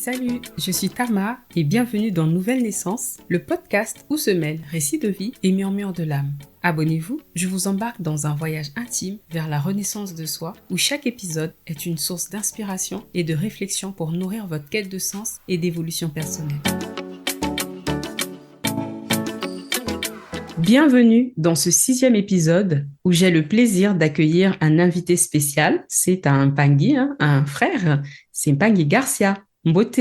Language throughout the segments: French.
Salut, je suis Tama et bienvenue dans Nouvelle Naissance, le podcast où se mêlent récits de vie et murmures de l'âme. Abonnez-vous, je vous embarque dans un voyage intime vers la renaissance de soi où chaque épisode est une source d'inspiration et de réflexion pour nourrir votre quête de sens et d'évolution personnelle. Bienvenue dans ce 6e épisode où j'ai le plaisir d'accueillir un invité spécial. C'est un Pangui, un frère. C'est Pangui Garcia. Mbote.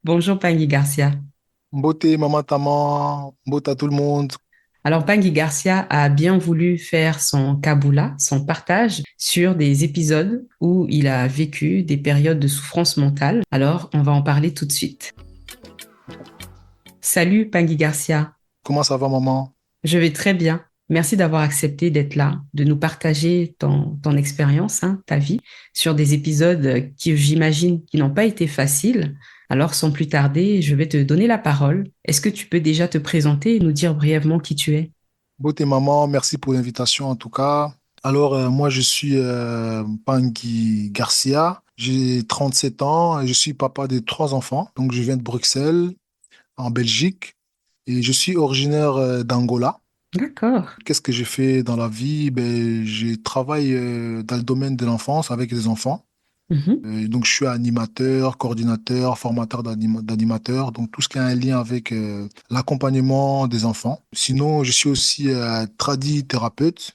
Bonjour Pangui Garcia. Beauté, maman Tama, beauté à tout le monde. Alors Pangui Garcia a bien voulu faire son Kabula, son partage sur des épisodes où il a vécu des périodes de souffrance mentale. Alors on va en parler tout de suite. Salut Pangui Garcia. Comment ça va, maman? Je vais très bien. Merci d'avoir accepté d'être là, de nous partager ton expérience, ta vie, sur des épisodes qui, j'imagine, qui n'ont pas été faciles. Alors, sans plus tarder, je vais te donner la parole. Est-ce que tu peux déjà te présenter et nous dire brièvement qui tu es? Beauté, maman, merci pour l'invitation en tout cas. Alors, moi, je suis Pangui Garcia. J'ai 37 ans et je suis papa de trois enfants. Donc, je viens de Bruxelles, en Belgique, et je suis originaire d'Angola. D'accord. Qu'est-ce que j'ai fait dans la vie? Ben, je travaille dans le domaine de l'enfance avec les enfants. Mhm. Donc, je suis animateur, coordinateur, formateur d'animateur, donc tout ce qui a un lien avec l'accompagnement des enfants. Sinon, je suis aussi thérapeute.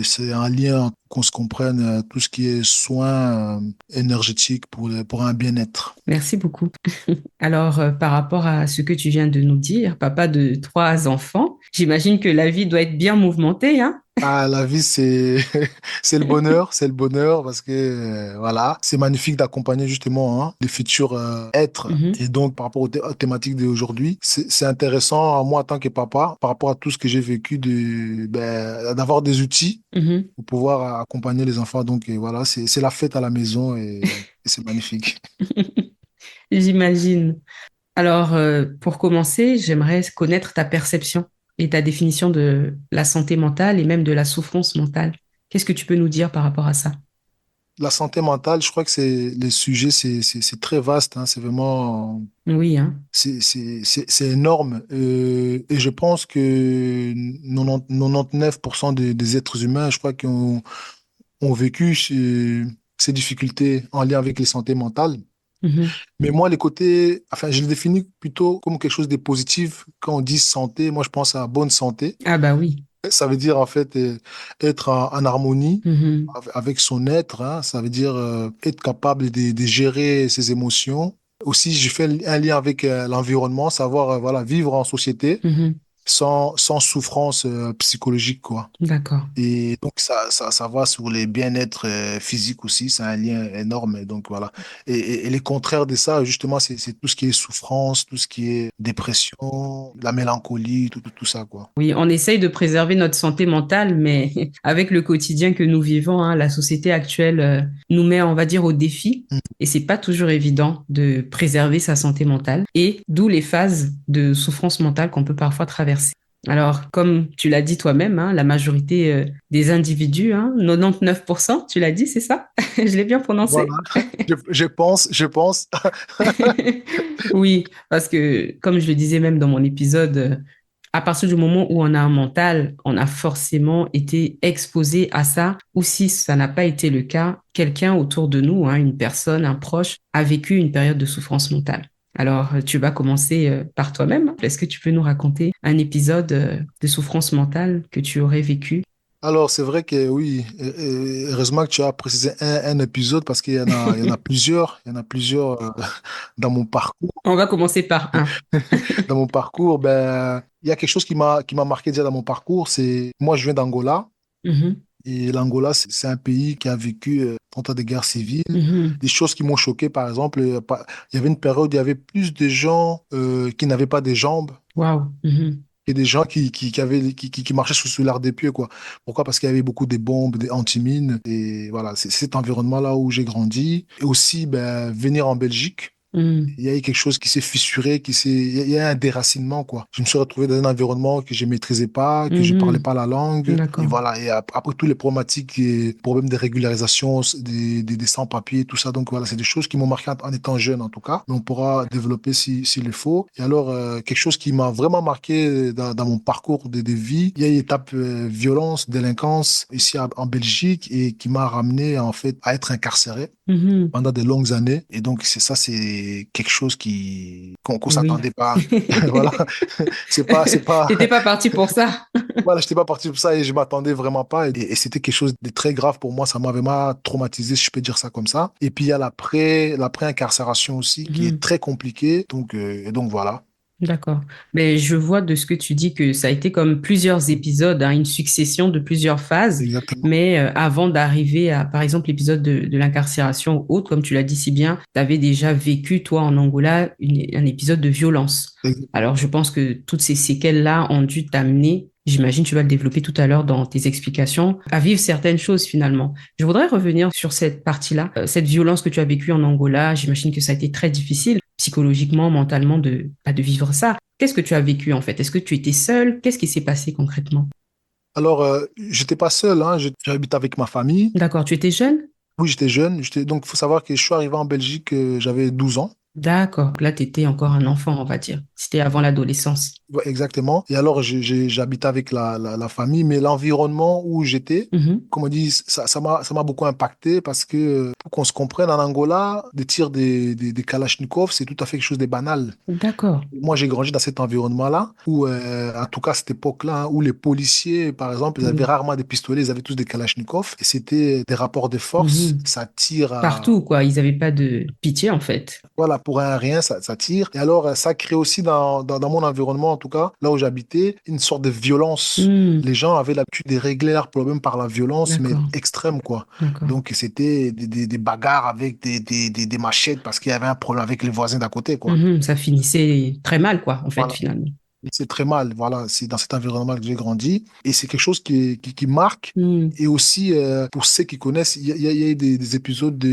C'est un lien qu'on se comprenne, tout ce qui est soins énergétiques pour un bien-être. Merci beaucoup. Alors, par rapport à ce que tu viens de nous dire, papa de trois enfants, j'imagine que la vie doit être bien mouvementée, hein? Ah, la vie, c'est le bonheur parce que voilà, c'est magnifique d'accompagner justement les futurs êtres. Mhm. Et donc, par rapport aux thématiques d'aujourd'hui, c'est intéressant, moi, en tant que papa, par rapport à tout ce que j'ai vécu, d'avoir des outils Mhm. pour pouvoir accompagner les enfants. Donc, voilà, c'est la fête à la maison et c'est magnifique. J'imagine. Alors, pour commencer, j'aimerais connaître ta perception et ta définition de la santé mentale et même de la souffrance mentale. Qu'est-ce que tu peux nous dire par rapport à ça? La santé mentale, je crois que le sujet, c'est très vaste, hein, c'est vraiment. Oui, hein. C'est énorme. Et je pense que 99% des êtres humains, je crois, ont vécu ces difficultés en lien avec les santé mentales. Mhm. Mais moi, les côtés, enfin, je les définis plutôt comme quelque chose de positif. Quand on dit santé, moi, je pense à bonne santé. Ah bah oui. Ça veut dire, en fait, être en harmonie Mhm. avec son être, hein. Ça veut dire être capable de gérer ses émotions. Aussi, j'ai fait un lien avec l'environnement, savoir voilà, vivre en société Mhm. sans souffrance psychologique, quoi. D'accord. Et donc, ça va sur les bien-être physiques aussi, c'est un lien énorme. Et donc, voilà. Et les contraires de ça, justement, c'est tout ce qui est souffrance, tout ce qui est dépression, la mélancolie, tout ça, quoi. Oui, on essaye de préserver notre santé mentale, mais avec le quotidien que nous vivons, la société actuelle, nous met, on va dire, au défi. Mm. Et c'est pas toujours évident de préserver sa santé mentale. Et d'où les phases de souffrance mentale qu'on peut parfois traverser. Alors, comme tu l'as dit toi-même, la majorité des individus, 99%, tu l'as dit, c'est ça? Je l'ai bien Voilà, prononcé? je pense. Oui, parce que comme je le disais même dans mon épisode, à partir du moment où on a un mental, on a forcément été exposé à ça, ou si ça n'a pas été le cas, quelqu'un autour de nous, une personne, un proche, a vécu une période de souffrance mentale. Alors, tu vas commencer par toi-même. Est-ce que tu peux nous raconter un épisode de souffrance mentale que tu aurais vécu? Alors, c'est vrai que oui, heureusement que tu as précisé un épisode parce qu'il y en a plusieurs, il y en a plusieurs dans mon parcours. On va commencer par un. Dans mon parcours, ben, il y a quelque chose qui m'a marqué déjà dans mon parcours, c'est moi je viens d'Angola Mhm, et l'Angola c'est un pays qui a vécu 30 ans de guerre civile. mhm. Des choses qui m'ont choqué, par exemple, il y avait une période où il y avait plus de gens qui n'avaient pas des jambes Waouh. Mhm, et des gens qui marchaient sous l'art des pieux, quoi. Pourquoi? Parce qu'il y avait beaucoup de bombes, des antimines. Et voilà, c'est cet environnement-là où j'ai grandi. Et aussi, ben, venir en Belgique. Mhm. Il y a eu quelque chose qui s'est fissuré, il y a un déracinement, quoi. Je me suis retrouvé dans un environnement que je maîtrisais pas, que je parlais Mhm. pas la langue. Et D'accord. voilà. Et après, tous les problématiques et problèmes de régularisation, des sans-papiers, tout ça. Donc voilà, c'est des choses qui m'ont marqué en étant jeune, en tout cas. Mais on pourra développer s'il le faut. Et alors, quelque chose qui m'a vraiment marqué dans mon parcours de vie, il y a une étape violence, délinquance ici en Belgique et qui m'a ramené, en fait, à être incarcéré Mhm. pendant de longues années. Et donc, c'est quelque chose qu'on Oui. s'attendait pas. Voilà. C'est pas, T'étais pas parti pour ça. voilà, j'étais pas parti pour ça et je m'attendais vraiment pas. Et c'était quelque chose de très grave pour moi. Ça m'avait vraiment traumatisé, si je peux dire ça comme ça. Et puis, il y a l'après-incarcération aussi qui est Mhm. très compliqué. Et donc voilà. D'accord. Mais je vois de ce que tu dis que ça a été comme plusieurs épisodes, hein, une succession de plusieurs phases. Exactement. Mais avant d'arriver à, par exemple, l'épisode de l'incarcération ou autre, comme tu l'as dit si bien, tu avais déjà vécu, toi, en Angola, un épisode de violence. Exactement. Alors, je pense que toutes ces séquelles-là ont dû t'amener, j'imagine, tu vas le développer tout à l'heure dans tes explications, à vivre certaines choses finalement. Je voudrais revenir sur cette partie-là, cette violence que tu as vécue en Angola. J'imagine que ça a été très difficile psychologiquement, mentalement, de vivre ça. Qu'est-ce que tu as vécu en fait? Est-ce que tu étais seul? Qu'est-ce qui s'est passé concrètement? Alors, j'étais pas seul, hein. J'habite avec ma famille. D'accord, tu étais jeune? Oui, j'étais jeune. Donc, il faut savoir que je suis arrivé en Belgique, j'avais 12 ans. D'accord, là, tu étais encore un enfant, on va dire. C'était avant l'adolescence. Ouais, exactement. Et alors, j'habitais avec la famille, mais l'environnement où j'étais, Mhm. comme on dit, ça m'a beaucoup impacté parce que, pour qu'on se comprenne, en Angola, des tirs des Kalachnikov, c'est tout à fait quelque chose de banal. D'accord. Moi, j'ai grandi dans cet environnement-là, où, en tout cas, à cette époque-là, hein, où les policiers, par exemple, ils avaient Oui. rarement des pistolets, ils avaient tous des Kalachnikov, et c'était des rapports de force, Mhm. ça tire à, Partout, quoi. Ils n'avaient pas de pitié, en fait. voilà, pour un rien, ça tire. Et alors, ça crée aussi dans mon environnement, en tout cas, là où j'habitais, une sorte de violence. Hmm. Les gens avaient l'habitude de régler leurs problèmes par la violence, mais D'accord, extrême, quoi. d'accord. Donc, c'était des bagarres avec des machettes parce qu'il y avait un problème avec les voisins d'à côté, quoi. Mhm. Ça finissait très mal, quoi, en fait, Voilà. finalement. Et c'est très mal. Voilà, c'est dans cet environnement que j'ai grandi. Et c'est quelque chose qui marque. Hmm. Et aussi, pour ceux qui connaissent, il y a eu des épisodes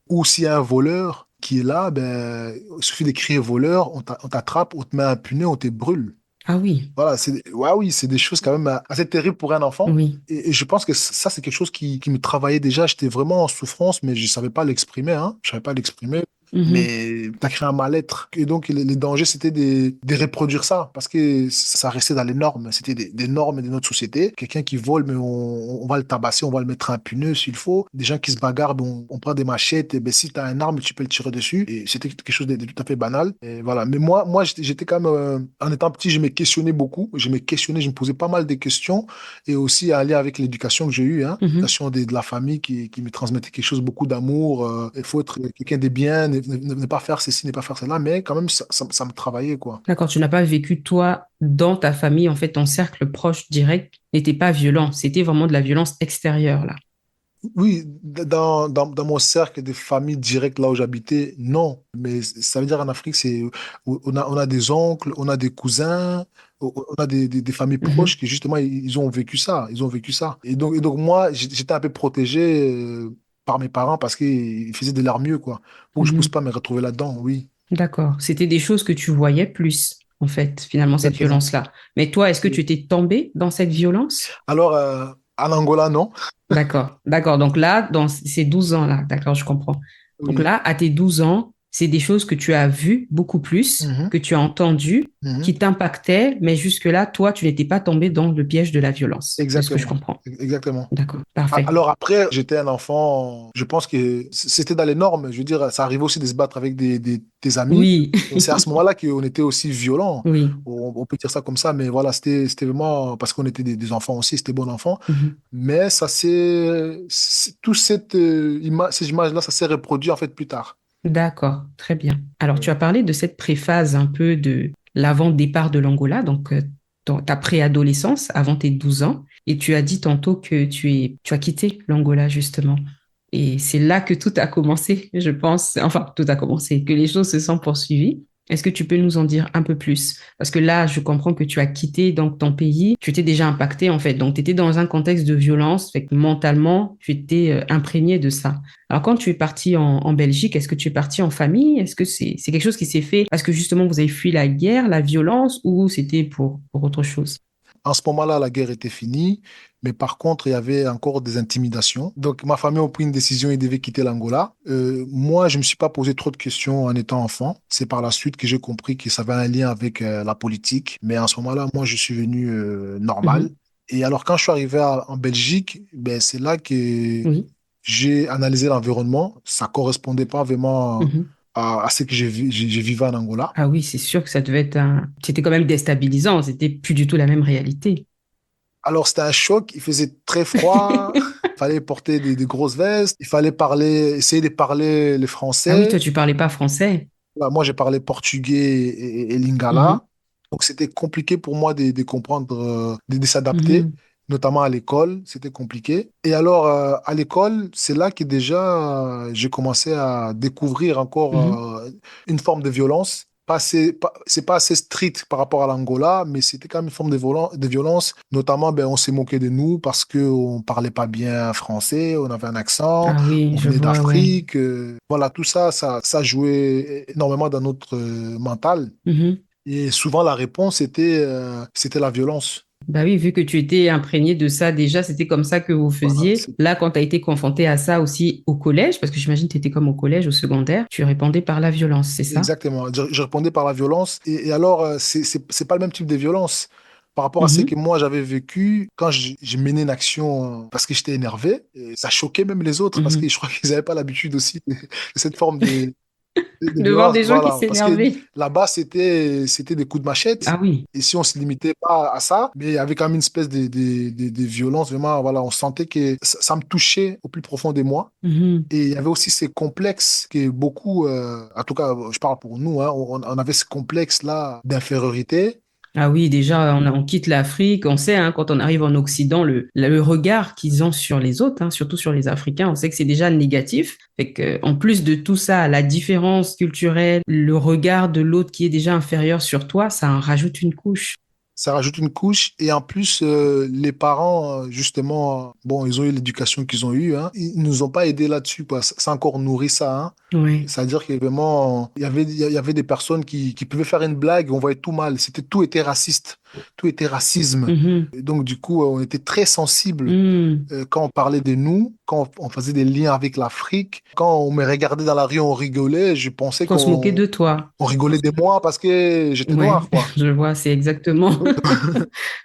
où s'il y a un voleur qui est là, ben, il suffit d'écrire voleur, on t'attrape, on te met un punais, on te brûle. Ah oui, Voilà, ouais, oui, c'est des choses quand même assez terribles pour un enfant. oui. Et je pense que ça, c'est quelque chose qui me travaillait déjà. J'étais vraiment en souffrance, mais je savais pas l'exprimer, hein. Je savais pas l'exprimer. Mhm. Mais ça crée un mal-être. Et donc, les dangers, c'était de reproduire ça, parce que ça restait dans les normes. C'était des normes de notre société. Quelqu'un qui vole, mais on va le tabasser, on va le mettre un puneux s'il faut. Des gens qui se bagarrent, ben, on prend des machettes. Et ben, si tu as un arme, tu peux le tirer dessus. Et c'était quelque chose de tout à fait banal. Et voilà. Mais moi j'étais quand même, en étant petit, je me questionnais beaucoup. Je me questionnais, je me posais pas mal de questions. Et aussi, en lien avec l'éducation que j'ai eue, hein, Mhm. l'éducation de la famille qui me transmettait quelque chose, beaucoup d'amour. Il faut être quelqu'un de bien, ne pas faire ceci, ne pas faire cela. Mais quand même, ça me travaillait, quoi. D'accord, tu n'as pas vécu, toi, dans ta famille, en fait, ton cercle proche direct n'était pas violent. C'était vraiment de la violence extérieure, là. Oui, dans mon cercle de famille directe, là où j'habitais, non. Mais ça veut dire en Afrique, on a des oncles, on a des cousins, on a des familles proches Mhm. qui, justement, ils ont vécu ça. Ils ont vécu ça. Et donc moi, j'étais un peu protégé par mes parents parce qu'ils faisaient de leur mieux, quoi, pour que je ne puisse Mhm. pas me retrouver là-dedans, oui. D'accord. C'était des choses que tu voyais plus, en fait, finalement, cette Exactement. violence-là. Mais toi, est-ce que tu étais tombé dans cette violence? Alors, en Angola, non. D'accord. D'accord. Donc là, dans ces 12 ans-là, d'accord, je comprends. Donc Oui. là, à tes 12 ans, c'est des choses que tu as vues beaucoup plus, Mhm, que tu as entendues, mhm. qui t'impactaient, mais jusque-là, toi, tu n'étais pas tombé dans le piège de la violence, de ce que je Exactement. comprends. Exactement. D'accord. Parfait. Alors après, j'étais un enfant, je pense que c'était dans les normes. Je veux dire, ça arrivait aussi de se battre avec des amis. Oui. Et c'est à ce moment-là qu'on était aussi violents. Oui. On peut dire ça comme ça, mais voilà, c'était vraiment parce qu'on était des enfants aussi, c'était bon enfant. Mhm. Mais tout ces images-là, ça s'est reproduit en fait plus tard. D'accord. Très bien. Alors, tu Oui. as parlé de cette préphase un peu de l'avant-départ de l'Angola, donc ta préadolescence, avant tes 12 ans, et tu as dit tantôt que tu as quitté l'Angola, justement. Et c'est là que tout a commencé, je pense. Enfin, tout a commencé, que les choses se sont poursuivies. Est-ce que tu peux nous en dire un peu plus? Parce que là, je comprends que tu as quitté donc ton pays, tu étais déjà impacté en fait, donc tu étais dans un contexte de violence, fait que mentalement, tu étais imprégné de ça. Alors quand tu es parti en Belgique, est-ce que tu es parti en famille? Est-ce que c'est quelque chose qui s'est fait parce que justement vous avez fui la guerre, la violence, ou c'était pour autre chose? En ce moment-là, la guerre était finie, mais par contre, il y avait encore des intimidations. Donc, ma famille a pris une décision, ils devaient quitter l'Angola. Moi, je ne me suis pas posé trop de questions en étant enfant. C'est par la suite que j'ai compris que ça avait un lien avec la politique. Mais en ce moment-là, moi, je suis venu normal. Mhm. Et alors, quand je suis arrivé en Belgique, ben, c'est là que Oui. j'ai analysé l'environnement. Ça correspondait pas vraiment Mhm. à ce que j'ai vécu en Angola. Ah oui, c'est sûr que ça devait être un... C'était quand même déstabilisant, c'était plus du tout la même réalité. Alors, c'était un choc. Il faisait très froid. Il fallait porter des grosses vestes. Il fallait parler, essayer de parler le Ah oui, toi, français. tu parlais pas français. Moi, j'ai parlé portugais et Mhm. lingala. Donc, c'était compliqué pour moi de comprendre, de s'adapter, Mhm. notamment à l'école. C'était compliqué. Et alors, à l'école, c'est là que déjà, j'ai commencé à découvrir encore Mhm. une forme de violence. C'est pas assez strict par rapport à l'Angola, mais c'était quand même une forme de violence. Notamment, ben, on s'est moqué de nous parce qu'on parlait pas bien français, on avait un accent, Ah oui, on je venait vois, ouais. d'Afrique. Voilà, tout ça, ça jouait énormément dans notre mental. Mhm. Et souvent, la réponse c'était la violence. Bah oui, vu que tu étais imprégné de ça déjà, c'était comme ça que vous Voilà, faisiez. Là, quand tu as été confronté à ça aussi au collège, parce que j'imagine que tu étais comme au collège, au secondaire, tu répondais par la violence, c'est ça? exactement. Je répondais par la violence. Et alors, c'est pas le même type de violence. Par rapport à ce que Mhm. moi j'avais vécu, quand j'ai mené une action parce que j'étais énervé, et ça choquait même les autres parce que Mhm. je crois qu'ils n'avaient pas l'habitude aussi de cette forme de De voir violence. des gens qui Voilà. Parce que s'énervaient. là-bas, c'était des coups de machette. Ah oui. Et si on se limitait pas à ça, mais il y avait quand même une espèce de violence. Vraiment, voilà, on sentait que ça me touchait au plus profond de moi. Mhm. Et il y avait aussi ces complexes que beaucoup, en tout cas, je parle pour nous, hein, on avait ce complexe-là d'infériorité. Ah oui, déjà, on quitte l'Afrique. On sait, hein, quand on arrive en Occident, le regard qu'ils ont sur les autres, hein, surtout sur les Africains, on sait que c'est déjà négatif. Fait que, en plus de tout ça, la différence culturelle, le regard de l'autre qui est déjà inférieur sur toi, ça en rajoute une couche. Ça rajoute une couche. Et en plus, les parents, justement, bon, ils ont eu l'éducation qu'ils ont eue, hein, ils nous ont pas aidés là-dessus, quoi. Ça a encore nourri ça, hein. Ouais. C'est-à-dire que vraiment, il y avait des personnes qui pouvaient faire une blague, on voyait tout mal. Tout était raciste, tout était racisme. Mhm. Et donc, du coup, on était très sensibles Mhm. quand on parlait de nous, quand on faisait des liens avec l'Afrique. Quand on me regardait dans la rue, on rigolait. Je pensais Qu'on se moquait de qu'on toi. on rigolait de moi parce que j'étais Ouais, noir, quoi. je vois, c'est exactement,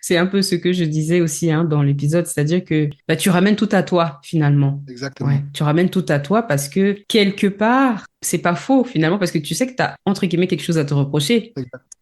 c'est un peu ce que je disais aussi hein, dans l'épisode, c'est-à-dire que bah, tu ramènes tout à toi finalement. Ouais, Exactement. tu ramènes tout à toi parce que quelque part, c'est pas faux finalement parce que tu sais que tu as entre guillemets quelque chose à te reprocher,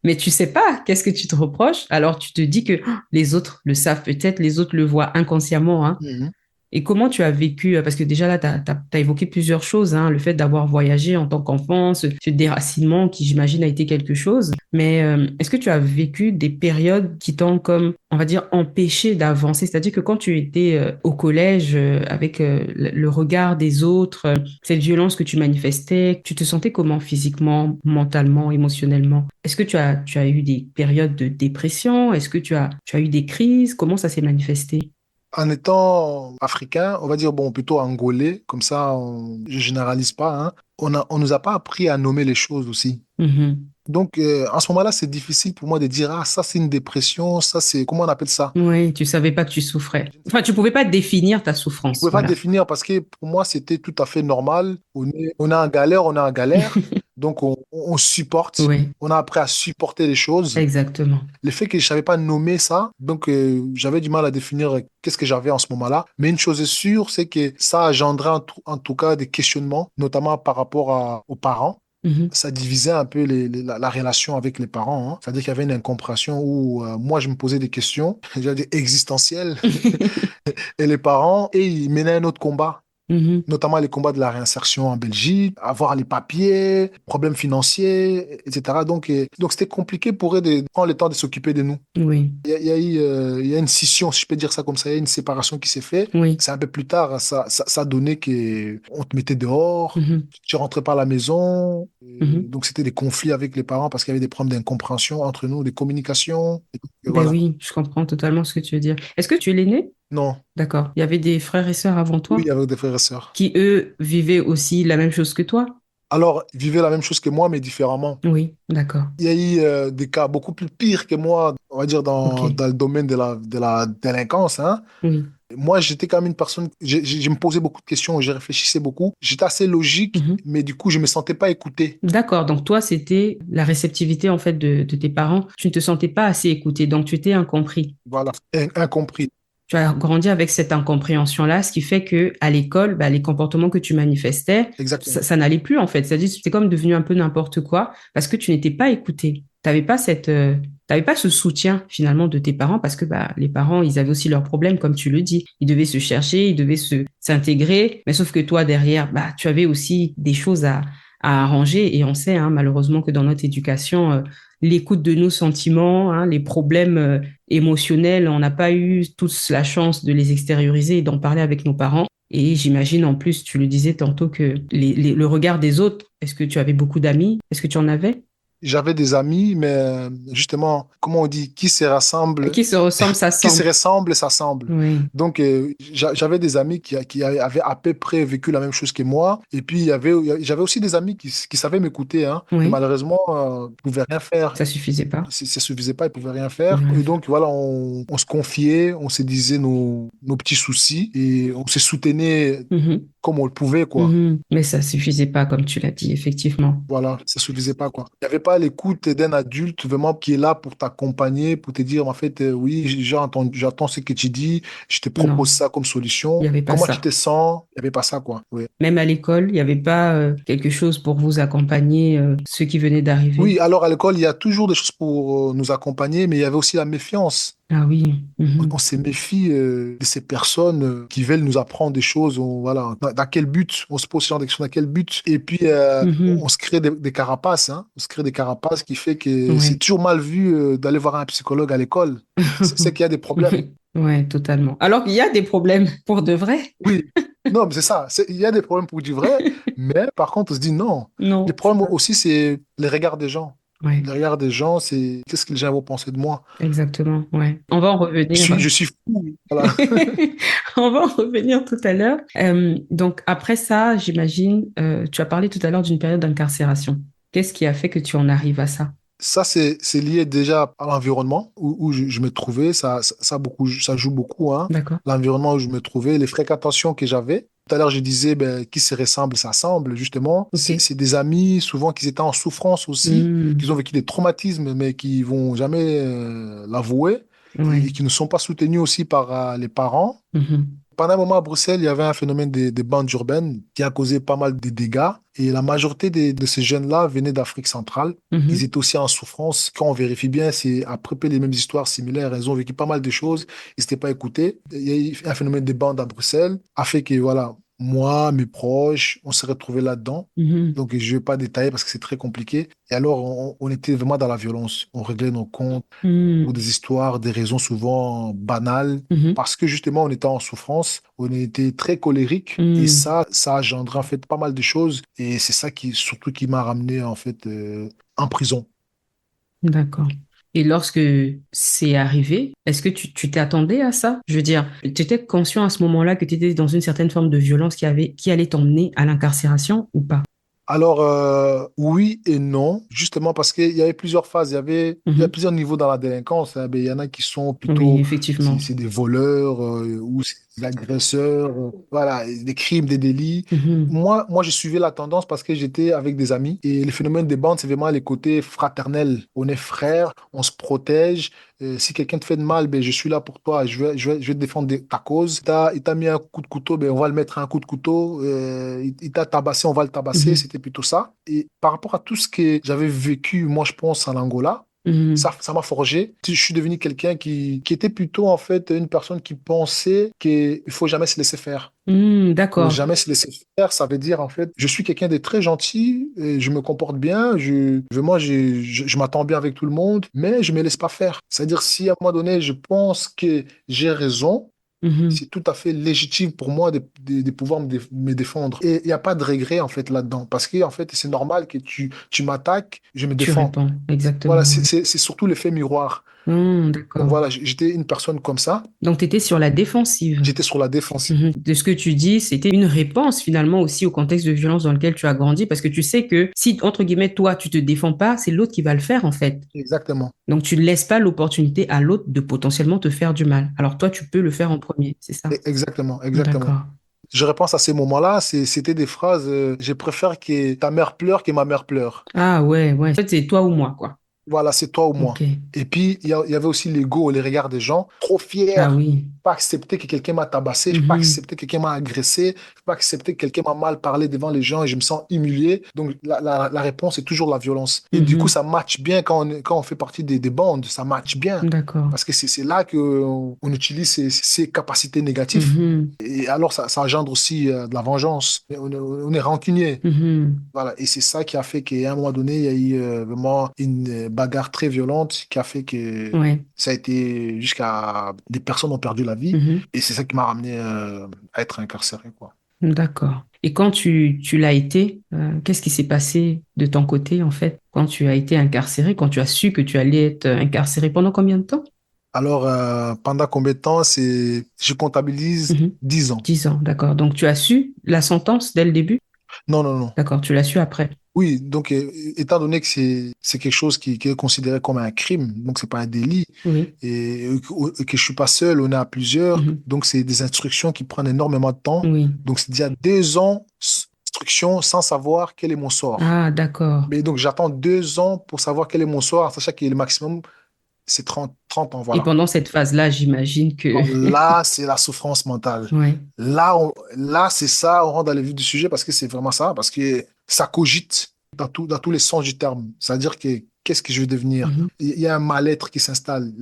mais tu sais pas qu'est-ce que tu te reproches, alors tu te dis que oh, les autres le savent peut-être, les autres le voient inconsciemment, hein. Mhm. Et comment tu as vécu, parce que déjà là, tu as évoqué plusieurs choses, hein, le fait d'avoir voyagé en tant qu'enfant, ce déracinement qui, j'imagine, a été quelque chose. Mais est-ce que tu as vécu des périodes qui t'ont, comme, on va dire, empêché d'avancer? C'est-à-dire que quand tu étais au collège, avec le regard des autres, cette violence que tu manifestais, tu te sentais comment physiquement, mentalement, émotionnellement? Est-ce que tu as eu des périodes de dépression? Est-ce que tu as eu des crises? Comment ça s'est manifesté? En étant africain, on va dire, bon, plutôt angolais, comme ça, je généralise pas, hein, on nous a pas appris à nommer les choses aussi. Mhm. Donc, en ce moment-là, c'est difficile pour moi de dire, ah, ça, c'est une dépression, ça, c'est, comment on appelle ça? Oui, tu savais pas que tu souffrais. Enfin, tu pouvais pas définir ta Je souffrance, pouvais pas voilà. définir parce que pour moi, c'était tout à fait normal. On est en galère, on est en galère. Donc, on supporte. Oui, On a appris à supporter les choses. exactement. Le fait que je savais pas nommer ça, donc j'avais du mal à définir qu'est-ce que j'avais en ce moment-là. Mais une chose est sûre, c'est que ça a engendré en tout cas des questionnements, notamment par rapport aux parents. Mhm. Ça divisait un peu la relation avec les parents, hein. C'est-à-dire qu'il y avait une incompréhension où moi, je me posais des questions, j'allais dire existentielles, et les parents, et ils menaient un autre combat. Mhm. notamment les combats de la réinsertion en Belgique, avoir les papiers, problèmes financiers, etc. Donc c'était compliqué pour eux de prendre le temps de s'occuper de nous. Oui, Il y a une scission, si je peux dire ça comme ça, il y a une séparation qui s'est faite. oui. C'est un peu plus tard, ça a donné qu'on te mettait dehors, Mhm. tu rentrais pas à la maison. Mhm. Donc c'était des conflits avec les parents parce qu'il y avait des problèmes d'incompréhension entre nous, des communications. Et Ben voilà. oui, je comprends totalement ce que tu veux dire. Est-ce que tu es l'aîné? Non, D'accord. Il y avait des frères et sœurs avant oui, toi avec des frères et sœurs. qui, eux, vivaient aussi la même chose que toi? Alors, ils vivaient la même chose que moi, mais différemment. Oui, d'accord. Il y a eu des cas beaucoup plus pires que moi, on va dire, Ok. dans le domaine de la délinquance, hein. Oui. Moi, j'étais quand même une personne, je me posais beaucoup de questions, je réfléchissais beaucoup. J'étais assez logique, Mhm. mais du coup, je me sentais pas écouté. D'accord. Donc toi, c'était la réceptivité en fait de tes parents. Tu ne te sentais pas assez écouté, donc tu étais incompris. Voilà, incompris. Tu as grandi avec cette incompréhension-là, ce qui fait que à l'école, bah, les comportements que tu manifestais, Exactement. ça n'allait plus en fait. C'est-à-dire, c'était comme devenu un peu n'importe quoi parce que tu n'étais pas écouté. T'avais pas ce soutien finalement de tes parents parce que bah, les parents, ils avaient aussi leurs problèmes, comme tu le dis. Ils devaient se chercher, ils devaient s'intégrer, mais sauf que toi derrière, bah, tu avais aussi des choses à arranger et on sait hein, malheureusement que dans notre éducation, l'écoute de nos sentiments, hein, les problèmes émotionnels, on n'a pas eu tous la chance de les extérioriser et d'en parler avec nos parents. Et j'imagine en plus, tu le disais tantôt que le regard des autres, est-ce que tu avais beaucoup d'amis? Est-ce que tu en avais? J'avais des amis, mais justement, comment on dit, qui se rassemble, Qui se ressemblent, qui se s'assemblent. ressemble, s'assemble. Oui. Donc, j'avais des amis qui avaient à peu près vécu la même chose que moi. Et puis, j'avais aussi des amis qui savaient m'écouter, hein. Mais Oui. malheureusement, ils ne pouvaient rien faire. Ça suffisait pas. Ça ne suffisait pas, ils ne pouvaient rien Ils pouvaient faire. rien Et faire. donc, voilà, on se confiait, on se disait nos petits soucis et on se soutenait Mhm. comme on le pouvait, quoi. Mhm. Mais ça suffisait pas, comme tu l'as dit, effectivement. Voilà, ça suffisait pas, quoi. Il n'y avait pas l'écoute d'un adulte vraiment qui est là pour t'accompagner, pour te dire, en fait, oui, j'entends ce que tu dis, je te propose Non, ça comme il n'y solution. avait pas Comment tu ça. te sens? Il n'y avait pas ça, quoi. Oui. Même à l'école, il n'y avait pas quelque chose pour vous accompagner, ceux qui venaient d'arriver. Oui, alors à l'école, il y a toujours des choses pour nous accompagner, mais il y avait aussi la méfiance. Ah oui. On Mhm. se méfie de ces personnes qui veulent nous apprendre des choses. Voilà, dans quel but? On se pose ce genre de questions, dans quel but? Et puis, on Mhm. se crée des carapaces, hein. On se crée des carapaces qui fait que c'est Ouais. toujours mal vu d'aller voir un psychologue à l'école. C'est qu'il y a des problèmes. Ouais, totalement. Alors qu'il y a des problèmes pour de vrai. Oui, non, mais c'est ça. Il y a des problèmes pour du vrai, mais par contre, on se dit non. Les Non, c'est problèmes pas. aussi, c'est les regards des gens. Ouais, Les regards des gens, c'est qu'est-ce que les gens vont penser de moi? exactement. Ouais. On va en revenir. Je suis fou. Voilà. On va en revenir tout à l'heure. Donc, après ça, j'imagine, tu as parlé tout à l'heure d'une période d'incarcération. Qu'est-ce qui a fait que tu en arrives à ça? Ça, c'est lié déjà à l'environnement où je me trouvais. Ça joue beaucoup, hein. D'accord. L'environnement où je me trouvais, les fréquentations que j'avais. Tout à l'heure, je disais, ben, qui se ressemble, s'assemble, justement. OK. C'est des amis, souvent, qui étaient en souffrance aussi, qui Hmm. ont vécu des traumatismes, mais qui vont jamais l'avouer Ouais. et qui ne sont pas soutenus aussi par les parents. Mhm. Pendant un moment à Bruxelles, il y avait un phénomène des bandes urbaines qui a causé pas mal de dégâts. Et la majorité de ces jeunes-là venaient d'Afrique centrale. Ils Mhm. étaient aussi en souffrance. Quand on vérifie bien, c'est à peu près les mêmes histoires similaires. Ils ont vécu pas mal de choses. Ils s'étaient pas écoutés. Il y a eu un phénomène des bandes à Bruxelles, a fait que, voilà, moi, mes proches, on s'est retrouvés là-dedans. Mhm. Donc, je ne vais pas détailler parce que c'est très compliqué. Et alors, on était vraiment dans la violence. On réglait nos comptes pour Mhm. des histoires, des raisons souvent banales, Mhm. parce que justement, on était en souffrance, on était très colérique, et Mhm. ça a engendré en fait pas mal de choses, et c'est ça qui, surtout, qui m'a ramené en fait en prison. D'accord. Et lorsque c'est arrivé, est-ce que tu t'attendais à ça? Je veux dire, tu étais conscient à ce moment-là que tu étais dans une certaine forme de violence qui allait t'emmener à l'incarcération ou pas? Alors, oui et non, justement parce qu'il y avait plusieurs phases, il y a Mhm. plusieurs niveaux dans la délinquance, hein. Ben, il y en a qui sont Oui, plutôt, effectivement. c'est des voleurs ou c'est des agresseurs, voilà, des crimes, des délits. Mhm. Moi, je suivais la tendance parce que j'étais avec des amis et le phénomène des bandes, c'est vraiment les côtés fraternels. On est frères, on se protège. Si quelqu'un te fait de mal, ben, je suis là pour toi, je vais défendre ta cause. Il t'a mis un coup de couteau, ben, on va le mettre un coup de couteau. Il t'a tabassé, on va le tabasser. Mhm. C'était plutôt ça. Et par rapport à tout ce que j'avais vécu, moi, je pense, en Angola, Mhm. Ça m'a forgé. Je suis devenu quelqu'un qui était plutôt, en fait, une personne qui pensait qu'il faut jamais se laisser faire. Faut D'accord. jamais se laisser faire, ça veut dire, en fait, je suis quelqu'un de très gentil, et je me comporte bien, moi, je m'attends bien avec tout le monde, mais je me laisse pas faire. C'est-à-dire, si à un moment donné, je pense que j'ai raison, Mhm. c'est tout à fait légitime pour moi de pouvoir me défendre. Et il n'y a pas de regret, en fait, là-dedans. Parce que, en fait, c'est normal que tu m'attaques, je me Tu défends. réponds, Voilà, exactement. Ouais. c'est surtout l'effet miroir. Donc D'accord. voilà, j'étais une personne comme ça. Donc, tu étais sur la défensive. J'étais sur la défensive. Mhm. De ce que tu dis, c'était une réponse finalement aussi au contexte de violence dans lequel tu as grandi, parce que tu sais que si, entre guillemets, toi, tu te défends pas, c'est l'autre qui va le faire en fait. Exactement. Donc, tu ne laisses pas l'opportunité à l'autre de potentiellement te faire du mal. Alors, toi, tu peux le faire en premier, c'est ça? Exactement, exactement. D'accord. Je repense à ces moments-là, c'était des phrases, je préfère que ta mère pleure que ma mère pleure. Ah ouais, ouais. En fait, c'est toi ou moi, quoi. Voilà, c'est toi ou Ok. moi. Et puis, il y avait aussi l'ego, les regards des gens, trop fiers. Ah oui. Pas accepter que quelqu'un m'a tabassé, je peux pas Mhm. accepter que quelqu'un m'a agressé, je peux pas accepter que quelqu'un m'a mal parlé devant les gens et je me sens humilié. Donc, la réponse est toujours la violence. Et du coup, Mhm. ça match bien quand on fait partie des bandes, ça match bien. D'accord. Parce que c'est là qu'on on utilise ces capacités négatives. Mhm. Et alors, ça engendre aussi de la vengeance. On est rancunier. Mhm. Voilà, et c'est ça qui a fait qu'à un moment donné, il y a eu vraiment une bagarre très violente qui a fait que Ouais. ça a été jusqu'à des personnes ont perdu la vie. Mhm. Et c'est ça qui m'a ramené à être incarcéré, quoi. D'accord. Et quand tu l'as été, qu'est-ce qui s'est passé de ton côté, en fait, quand tu as été incarcéré, quand tu as su que tu allais être incarcéré pendant combien de temps? Alors, pendant combien de temps? Je comptabilise Mhm. 10 ans. 10 ans, d'accord. Donc, tu as su la sentence dès le début? Non, non, non. D'accord, tu l'as su après. Oui, donc étant donné que c'est quelque chose qui est considéré comme un crime, donc c'est pas un délit, Oui. que je suis pas seul, on est à plusieurs, Mhm. donc c'est des instructions qui prennent énormément de temps. Oui. Donc c'est déjà 2 ans d'instruction sans savoir quel est mon sort. Ah, d'accord. Mais donc j'attends 2 ans pour savoir quel est mon sort, sachant que le maximum c'est 30 ans, Et voilà. pendant cette phase-là, j'imagine que... Alors là, c'est la souffrance mentale. Ouais. Là, c'est ça, on rentre dans le vif du sujet parce que c'est vraiment ça, parce que ça cogite dans tous les sens du terme. C'est-à-dire que qu'est-ce que je vais devenir? Mhm. Il y a un mal-être qui s'installe,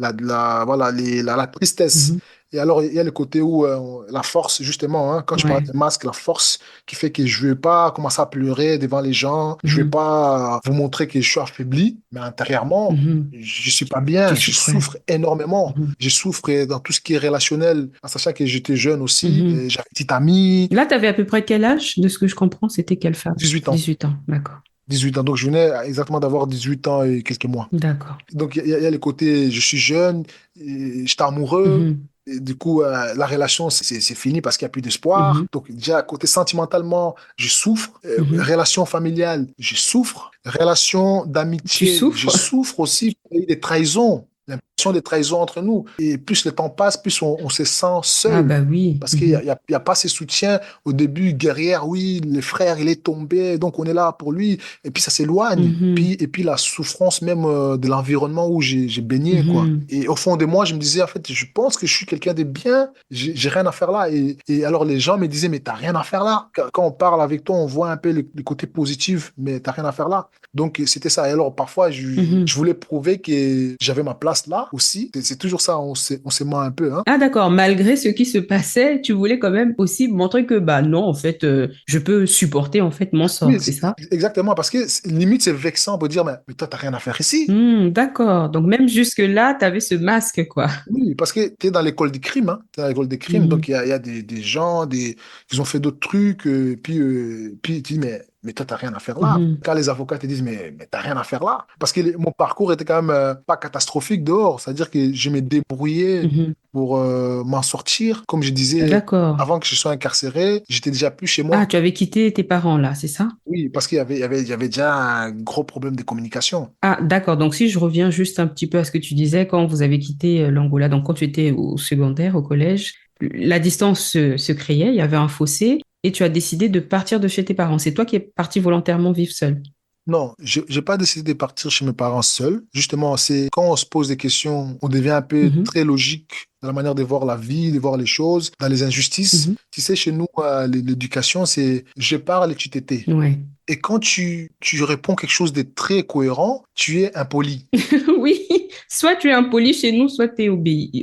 voilà, la tristesse. Mhm. Et alors, il y a le côté où la force, justement, hein, quand je parle Ouais. de masque, la force qui fait que je ne vais pas commencer à pleurer devant les gens, je ne vais Mhm. pas vous montrer que je suis affaibli, mais intérieurement, Mhm. je suis pas Tu bien, je souffrais. souffre énormément. Mhm. Je souffre dans tout ce qui est relationnel, en sachant que j'étais jeune aussi, Mhm. et j'avais une petite amie, Là, tu avais à peu près quel âge? De ce que je comprends, c'était quelle phase? 18 ans. 18 ans, d'accord. 18 ans. Donc, je venais exactement d'avoir 18 ans et quelques mois. D'accord. Donc, il y a le côté, je suis jeune, et j'étais amoureux. Mhm. Et du coup, la relation, c'est fini parce qu'il n'y a plus d'espoir. Mhm. Donc, déjà, côté sentimentalement, je souffre. Mhm. Relation familiale, je souffre. Relation Tu d'amitié, je souffres? souffre aussi. Il y a eu des trahisons, l'impression des trahisons entre nous. Et plus le temps passe, plus on se sent Ah seul. bah oui. Parce qu'il n'y a, Mhm. il y a- il y a pas ces soutiens. Au début, guerrière, oui, le frère, il est tombé, donc on est là pour lui. Et puis ça s'éloigne. Mhm. Et puis la souffrance même de l'environnement où j'ai baigné, quoi. Mhm. Et au fond de moi, je me disais, en fait, je pense que je suis quelqu'un de bien, j'ai rien à faire là. Et alors les gens me disaient, mais t'as rien à faire là. Quand on parle avec toi, on voit un peu le côté positif, mais t'as rien à faire là. Donc c'était ça. Et alors parfois, je Mhm. voulais prouver que j'avais ma place là aussi. C'est toujours ça, on s'est ment un peu, hein. Ah d'accord, malgré ce qui se passait, tu voulais quand même aussi montrer que bah non, en fait, je peux supporter en fait mon Oui, sort, c'est ça? exactement, parce que limite, c'est vexant pour dire, mais toi, t'as rien à faire ici. D'accord. Donc même jusque-là, tu avais ce masque, quoi. Oui, parce que tu es dans l'école des crimes, hein. T'es dans l'école des crimes, donc Mhm. il y a des gens qui ont fait d'autres trucs, puis tu dis, mais toi, t'as rien à faire là. Mhm. Quand les avocats te disent, mais t'as rien à faire là. Parce que mon parcours était quand même pas catastrophique dehors, c'est-à-dire que je me débrouillais Mhm. pour m'en sortir. Comme je disais, D'accord. avant que je sois incarcéré, j'étais déjà plus chez Ah, moi. tu avais quitté tes parents là, c'est ça? Oui, parce qu'il y avait déjà un gros problème de communication. Ah, d'accord. Donc, si je reviens juste un petit peu à ce que tu disais quand vous avez quitté l'Angola, donc quand tu étais au secondaire, au collège, la distance se créait, il y avait un fossé et tu as décidé de partir de chez tes parents. C'est toi qui es parti volontairement vivre seul. Non, je n'ai pas décidé de partir chez mes parents seul. Justement, c'est quand on se pose des questions, on devient un peu Mhm. très logique dans la manière de voir la vie, de voir les choses, dans les injustices. Mhm. Tu sais, chez nous, l'éducation, c'est je parle et tu t'étais. Ouais. Et quand tu réponds quelque chose de très cohérent, tu es impoli. Oui, soit tu es impoli chez nous, soit tu es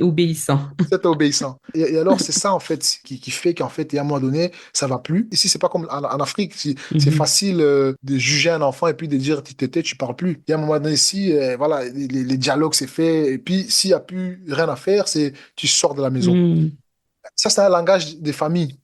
obéissant. C'est obéissant. Et alors, c'est ça, en fait, qui fait qu'en fait, et à un moment donné, ça va plus. Ici, c'est pas comme en Afrique. C'est Mhm. facile de juger un enfant et puis de dire, tu t'étais, tu parles plus. Et à un moment donné, ici, voilà, les dialogues, c'est fait. Et puis, s'il y a plus rien à faire, c'est tu sors de la maison. Mhm. Ça, c'est un langage des familles.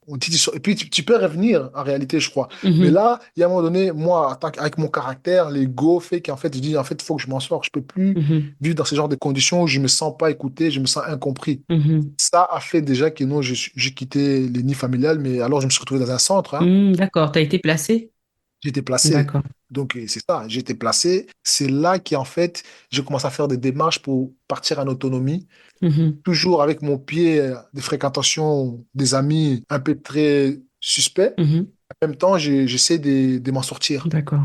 Et puis, tu peux revenir, en réalité, je crois. Mais Mhm. là, il y a un moment donné, moi, avec mon caractère, l'ego fait qu'en fait, je dis, en fait, il faut que je m'en sorte. Je peux plus Mhm. vivre dans ce genre de conditions où je me sens pas écouté, je me sens incompris. Mhm. Ça a fait déjà que non, j'ai quitté les nids familiales, mais alors je me suis retrouvé dans un centre, hein. D'accord, tu as été placé? J'étais placé. D'accord. Donc, c'est ça, j'étais placé. C'est là qu'en fait, j'ai commencé à faire des démarches pour partir en autonomie, Mhm. toujours avec mon pied de fréquentation des amis un peu très suspects. Mhm. En même temps, j'essaie de m'en sortir. D'accord.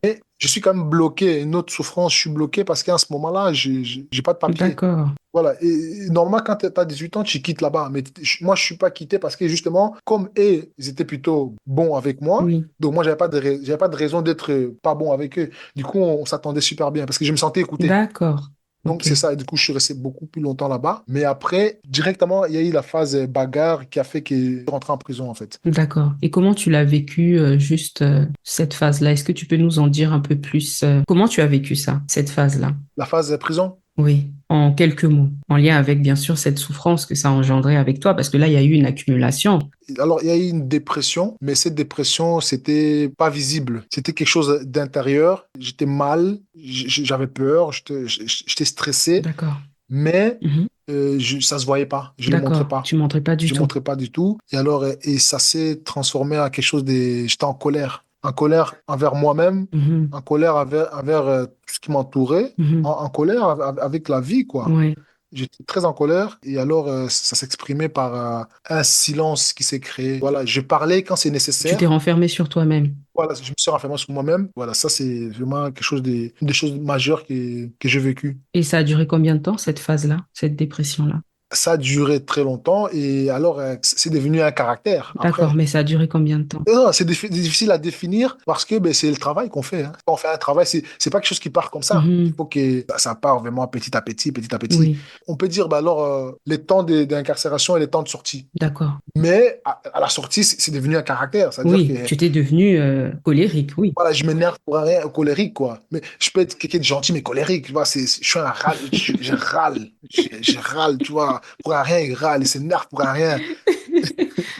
Mais je suis quand même bloqué. Une autre souffrance, je suis bloqué parce qu'à ce moment-là, j'ai pas de papier. D'accord. Voilà. Et normalement, quand tu as 18 ans, tu quittes là-bas. Mais moi, je suis pas quitté parce que justement, comme eux, ils étaient plutôt bons avec moi, Oui. donc moi, j'avais pas de raison d'être pas bon avec eux. Du coup, on s'attendait super bien parce que je me sentais écouté. D'accord. Donc, Ok. c'est ça. Et du coup, je suis resté beaucoup plus longtemps là-bas. Mais après, directement, il y a eu la phase bagarre qui a fait que je suis rentré en prison, en fait. D'accord. Et comment tu l'as vécu, juste cette phase-là? Est-ce que tu peux nous en dire un peu plus? Comment tu as vécu ça, cette phase-là? La phase prison. Oui, en quelques mots, en lien avec bien sûr cette souffrance que ça a engendré avec toi, parce que là, il y a eu une accumulation. Alors, il y a eu une dépression, mais cette dépression, c'était pas visible. C'était quelque chose d'intérieur. J'étais mal, j'avais peur, j'étais stressé, D'accord. mais Mhm. ça se voyait pas. Je le montrais D'accord. pas. Tu montrais pas du Je le tout. montrais pas du tout. Et alors, et ça s'est transformé en quelque chose de... J'étais en colère. En colère envers moi-même, Mhm. en colère envers tout ce qui m'entourait, Mhm. en colère avec la vie, quoi. Ouais. J'étais très en colère et alors ça s'exprimait par un silence qui s'est créé. Voilà, je parlais quand c'est Tu t'es nécessaire. renfermé sur toi-même. Voilà, je me suis renfermé sur moi-même. Voilà, ça c'est vraiment quelque chose une des choses majeures que j'ai vécues. Et ça a duré combien de temps, cette phase-là, cette dépression-là? Ça a duré très longtemps et alors c'est devenu un caractère D'accord, après. mais ça a duré combien de temps? Non, c'est difficile à définir parce que ben, c'est le travail qu'on fait, hein. Quand on fait un travail, c'est pas quelque chose qui part comme ça. Il Mhm. faut que ça part vraiment petit à petit, petit à petit. Oui, On peut dire, ben alors, les temps d'incarcération et les temps de sortie. d'accord. Mais à la sortie, c'est devenu un caractère. C'est-à-dire que Oui, tu t'es devenu colérique, oui. voilà, je m'énerve pour rien, colérique, quoi. Mais je peux être quelqu'un de gentil, mais colérique, tu vois. Je suis un râle, je râle. Je râle, tu vois. Pour un rien, il râle, il s'énerve pour un rien.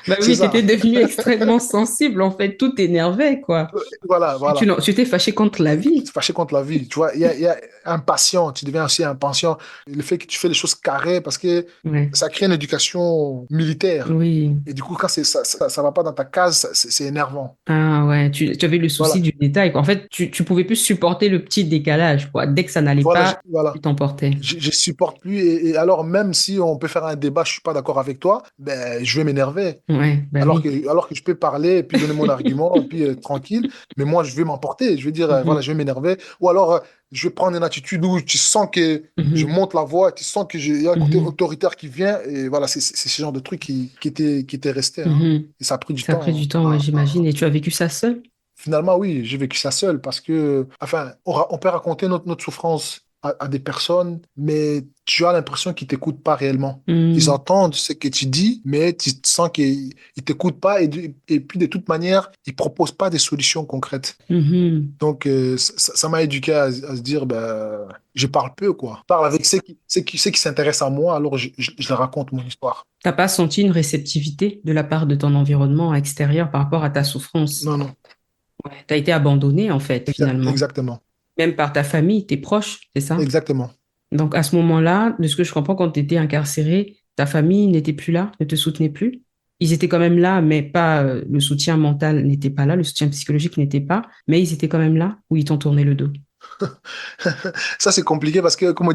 Bah C'est oui, tu ça. étais devenu extrêmement sensible, en fait, tout t'énervait, quoi. Voilà, voilà. Tu t'es fâché contre la vie. Fâché contre la vie, tu vois. Il y a impatient, tu deviens aussi impatient. Le fait que tu fais les choses carrées, parce que Ouais. ça crée une éducation militaire. Oui. Et du coup, quand ça va pas dans ta case, c'est énervant. Ah ouais, tu avais le souci Voilà. du détail, quoi. En fait, tu pouvais plus supporter le petit décalage, quoi. Dès que ça n'allait Voilà, pas, voilà. tu t'emportais. Je supporte plus. Et alors, même si on peut faire un débat, je suis pas d'accord avec toi, ben, je vais m'énerver. Ouais, bah oui. Alors que je peux parler et puis donner mon argument et puis tranquille, mais moi, je vais m'emporter. Je vais dire, voilà, Mhm. je vais m'énerver. Ou alors, je vais prendre une attitude où tu sens que je Mhm. monte la voix, tu sens il y a un côté Mhm. autoritaire qui vient. Et voilà, c'est ce genre de truc qui était resté, hein. Mhm. Et ça a pris du Ça a pris temps, du temps, ouais, j'imagine. Et tu as vécu ça seul? finalement, oui, j'ai vécu ça seul parce que, enfin, on peut raconter notre souffrance à des personnes, mais tu as l'impression qu'ils t'écoutent pas réellement. Ils Mhm. entendent ce que tu dis, mais tu sens qu'ils t'écoutent pas et puis de toute manière, ils proposent pas des solutions concrètes. Mhm. Donc, ça m'a éduqué à se dire, ben, je parle peu, quoi. Je parle avec ceux qui s'intéressent à moi, alors je leur raconte mon histoire. T'as pas senti une réceptivité de la part de ton environnement extérieur par rapport à ta souffrance? Non, non, Ouais. T'as été abandonné, en fait, finalement. exactement, Même par ta famille, tes proches, c'est ça? exactement. Donc, à ce moment-là, de ce que je comprends, quand tu étais incarcéré, ta famille n'était plus là, ne te soutenait plus. Ils étaient quand même là, mais pas, le soutien mental n'était pas là, le soutien psychologique n'était pas, mais ils étaient quand même là ou ils t'ont tourné le dos. Ça, c'est compliqué parce que, comment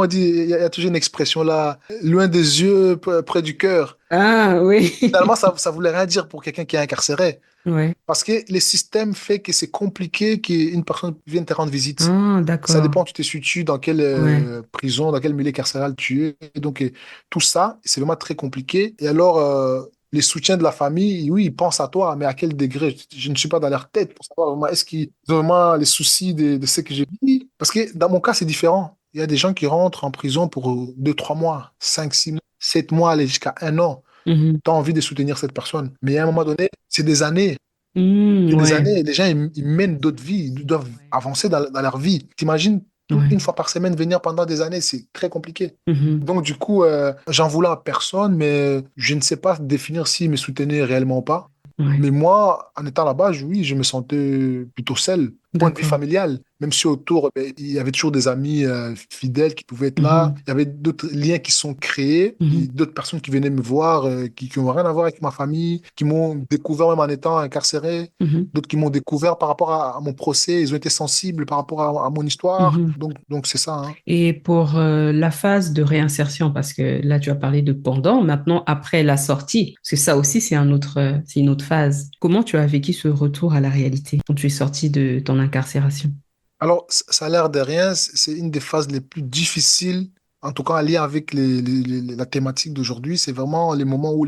on dit, il y a toujours une expression là, loin des yeux, près du cœur. Ah oui. Finalement, ça voulait rien dire pour quelqu'un qui est incarcéré. Ouais. Parce que les systèmes fait que c'est compliqué qu'une personne vienne te rendre visite. Ah, Ça d'accord. dépend, tu te situes dans quelle Ouais. prison, dans quel milieu carcéral tu es. Et donc, tout ça, c'est vraiment très compliqué. Et alors, les soutiens de la famille, oui, ils pensent à toi, mais à quel degré? Je ne suis pas dans leur tête pour savoir vraiment est-ce qu'ils ont vraiment les soucis de ce que j'ai dit. Parce que dans mon cas, c'est différent. Il y a des gens qui rentrent en prison pour 2, 3 mois, 5, 6 mois, 7 mois, aller jusqu'à 1 an. Mhm. Tu as envie de soutenir cette personne. Mais à un moment donné, c'est des années. C'est des Ouais. années, et les gens, ils mènent d'autres vies, ils doivent avancer dans leur vie. T'imagines, Ouais. une fois par semaine, venir pendant des années, c'est très compliqué. Mhm. Donc, du coup, j'en voulais à personne, mais je ne sais pas définir s'ils me soutenaient réellement ou pas. Ouais. Mais moi, en étant là-bas, oui, je me sentais plutôt seul. Point de vue D'accord. familial, même si autour, ben, il y avait toujours des amis fidèles qui pouvaient être là. Mhm. Il y avait d'autres liens qui sont créés, et Mhm. d'autres personnes qui venaient me voir, qui n'ont rien à voir avec ma famille, qui m'ont découvert même en étant incarcéré, Mhm. d'autres qui m'ont découvert par rapport à mon procès. Ils ont été sensibles par rapport à mon histoire. Mhm. Donc c'est ça, hein. Et pour la phase de réinsertion, parce que là, tu as parlé de pendant, maintenant, après la sortie, parce que ça aussi, c'est une autre phase. Comment tu as vécu ce retour à la réalité quand tu es sorti de ton incarcération? Alors, ça a l'air de rien, c'est une des phases les plus difficiles, en tout cas en lien avec la thématique d'aujourd'hui. C'est vraiment les moments où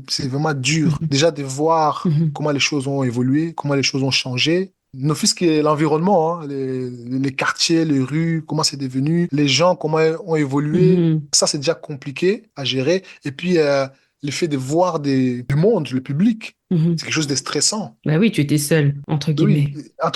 c'est vraiment dur. Mhm. Déjà de voir Mhm. comment les choses ont évolué, comment les choses ont changé. Ne fût-ce que l'environnement, hein, les quartiers, les rues, comment c'est devenu, les gens, comment ils ont évolué. Mhm. Ça, c'est déjà compliqué à gérer. Et puis, le fait de voir du monde, le public, c'est Mhm. quelque chose de stressant. Bah oui, tu étais seul, entre Oui,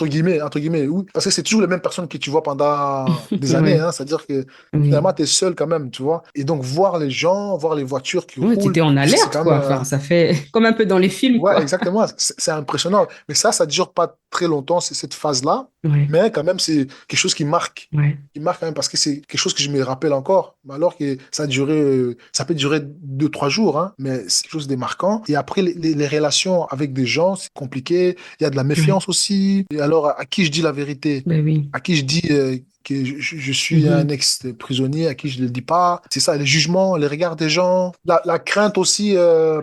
guillemets. entre guillemets, oui. Parce que c'est toujours les mêmes personnes que tu vois pendant des années, Ouais, hein. C'est-à-dire que oui. finalement, tu es seul quand même, tu vois. Et donc, voir les gens, voir les voitures qui Ouais, tu roulent, étais en c'est alerte, quand même. quoi. Enfin, ça fait comme un peu dans les films, Ouais, quoi. exactement. C'est impressionnant. Mais ça ne dure pas très longtemps, c'est cette phase-là. Ouais, Mais quand même, c'est quelque chose qui marque. ouais, Qui marque quand même parce que c'est quelque chose que je me rappelle encore. Mais alors que ça a duré, ça peut durer 2, 3 jours, hein, mais c'est quelque chose de marquant. Et après, les relations avec des gens, c'est compliqué. Il y a de la ouais. méfiance aussi. Et alors, à qui je dis la vérité? Ben oui. À qui je dis que je suis un Mhm. ex-prisonnier, à qui je ne le dis pas. C'est ça, les jugements, les regards des gens, la crainte aussi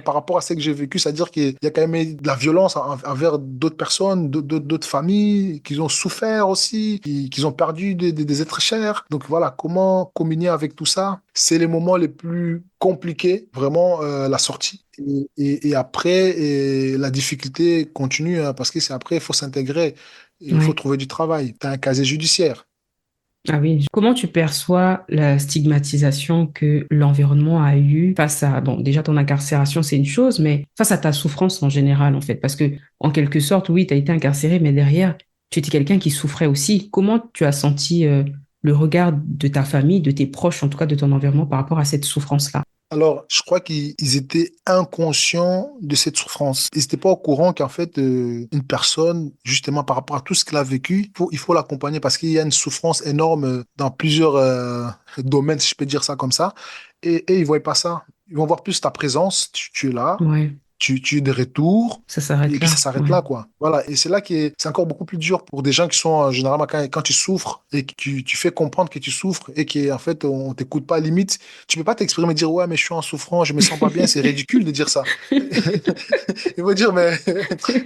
par rapport à ce que j'ai vécu, c'est-à-dire qu'il y a quand même eu de la violence envers d'autres personnes, d'autres familles, qui ont souffert aussi, qui ont perdu des êtres chers. Donc voilà, comment communier avec tout ça? C'est les moments les plus compliqués, vraiment, la sortie. Et après, la difficulté continue, hein, parce que c'est après, il faut s'intégrer. Il faut Ouais. trouver du travail. Tu as un casier judiciaire. Ah oui. Comment tu perçois la stigmatisation que l'environnement a eue face à, bon, déjà ton incarcération, c'est une chose, mais face à ta souffrance en général, en fait, parce que, en quelque sorte, oui, tu as été incarcéré, mais derrière, tu étais quelqu'un qui souffrait aussi. Comment tu as senti, le regard de ta famille, de tes proches, en tout cas de ton environnement, par rapport à cette souffrance-là? Alors, je crois qu'ils étaient inconscients de cette souffrance. Ils n'étaient pas au courant qu'en fait, une personne, justement par rapport à tout ce qu'elle a vécu, il faut l'accompagner parce qu'il y a une souffrance énorme dans plusieurs domaines, si je peux dire ça comme ça. Et ils ne voient pas ça. Ils vont voir plus ta présence, tu es là, Ouais, tu es de retour, ça et s'arrête puis ça là. s'arrête Ouais. là, quoi. Voilà, et c'est là que c'est encore beaucoup plus dur pour des gens qui sont généralement quand tu souffres et que tu fais comprendre que tu souffres et qu'en fait on t'écoute pas, limite, tu peux pas t'exprimer et dire ouais, mais je suis en souffrance, je me sens pas bien, c'est ridicule de dire ça. Il faut dire, mais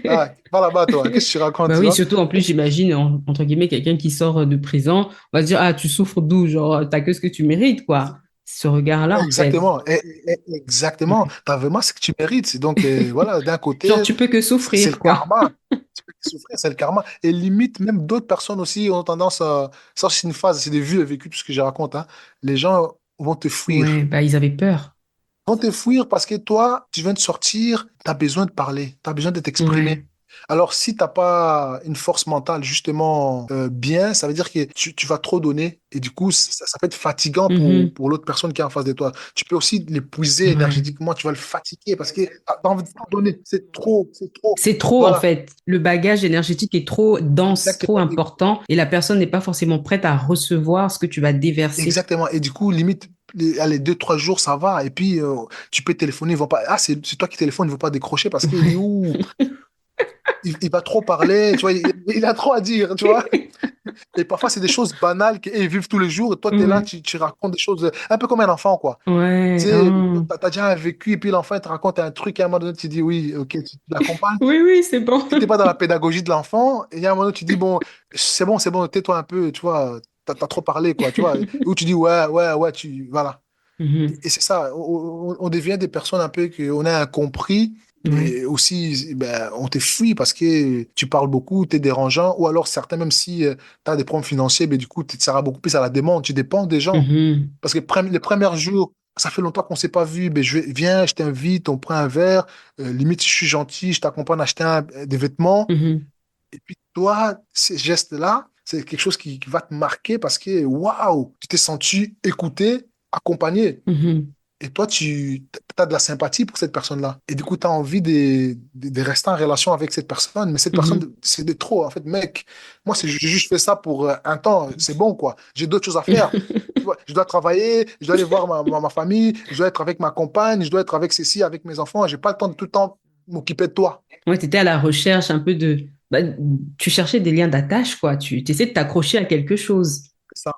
ah, va là-bas, toi, qu'est-ce que tu racontes, Bah tu oui, vois? surtout en plus, j'imagine, entre guillemets, quelqu'un qui sort de prison, on va se dire, ah, tu souffres d'où? Genre, t'as que ce que tu mérites, quoi. Ce regard-là, en fait. Exactement, exactement. T'as vraiment ce que tu mérites. Donc voilà, d'un Genre, côté, tu peux que c'est le souffrir, quoi. karma. Tu peux souffrir, c'est le karma. Et limite, même d'autres personnes aussi ont tendance à. Ça, c'est une phase, c'est des vues et vécu, tout ce que je raconte, hein. Les gens vont te Ouais, fuir. bah, ils avaient peur. Vont te fuir parce que toi, tu viens de sortir, tu as besoin de parler, tu as besoin de t'exprimer. Ouais. Alors, si t'as pas une force mentale justement bien, ça veut dire que tu vas trop donner et du coup, ça peut être fatigant Mhm. pour l'autre personne qui est en face de toi. Tu peux aussi l'épuiser Ouais. énergétiquement, tu vas le fatiguer parce que t'as envie de tout donner. C'est trop, c'est trop. C'est trop, en Voilà, fait. Le bagage énergétique est trop dense, trop exactement. important, et la personne n'est pas forcément prête à recevoir ce que tu vas déverser. Exactement. Et du coup, limite, allez, 2, 3 jours, ça va. Et puis, tu peux téléphoner, ils vont pas. Ah, c'est toi qui téléphone, ils vont pas décrocher parce qu'il dit, Ouais. ouh, il va trop parler, tu vois, il a trop à dire, tu vois. Et parfois, c'est des choses banales qu'ils vivent tous les jours. Et toi, tu es là, Ouais. tu racontes des choses un peu comme un enfant, quoi. Ouais. Tu sais, Ah. t'as déjà un vécu, et puis l'enfant, il te raconte un truc, et à un moment donné, tu dis, oui, ok, tu l'accompagnes. Oui, oui, c'est bon. Tu n'es pas dans la pédagogie de l'enfant, et à un moment donné, tu dis, bon, c'est bon, tais-toi un peu, tu vois, t'as trop parlé, quoi, tu vois. Ou tu dis, ouais, ouais, ouais, voilà. Mhm. Et c'est ça, on devient des personnes un peu qu'on a incompris Ouais. et aussi ben, on te fuit parce que tu parles beaucoup, tu es dérangeant ou alors certains, même si tu as des problèmes financiers, ben, du coup, tu seras beaucoup plus à la demande, tu dépends des gens. Mhm. Parce que les premiers jours, ça fait longtemps qu'on ne s'est pas vu, ben, viens, je t'invite, on prend un verre, limite, je suis gentil, je t'accompagne à acheter des vêtements. Mhm. Et puis toi, ces gestes-là, c'est quelque chose qui va te marquer parce que, waouh, tu t'es senti écouté, accompagné. Mhm. Et toi, tu as de la sympathie pour cette personne-là. Et du coup, tu as envie de rester en relation avec cette personne. Mais cette Mhm. personne, c'est de trop. En fait, mec, moi, j'ai juste fait ça pour un temps. C'est bon, quoi. J'ai d'autres choses à faire. Tu vois, je dois travailler, je dois aller voir ma famille, je dois être avec ma compagne, je dois être avec ceci, avec mes enfants. J'ai pas le temps de tout le temps m'occuper de toi. Ouais, tu étais à la recherche un peu de... bah, tu cherchais des liens d'attache, quoi. Tu essaies de t'accrocher à quelque chose. C'est ça.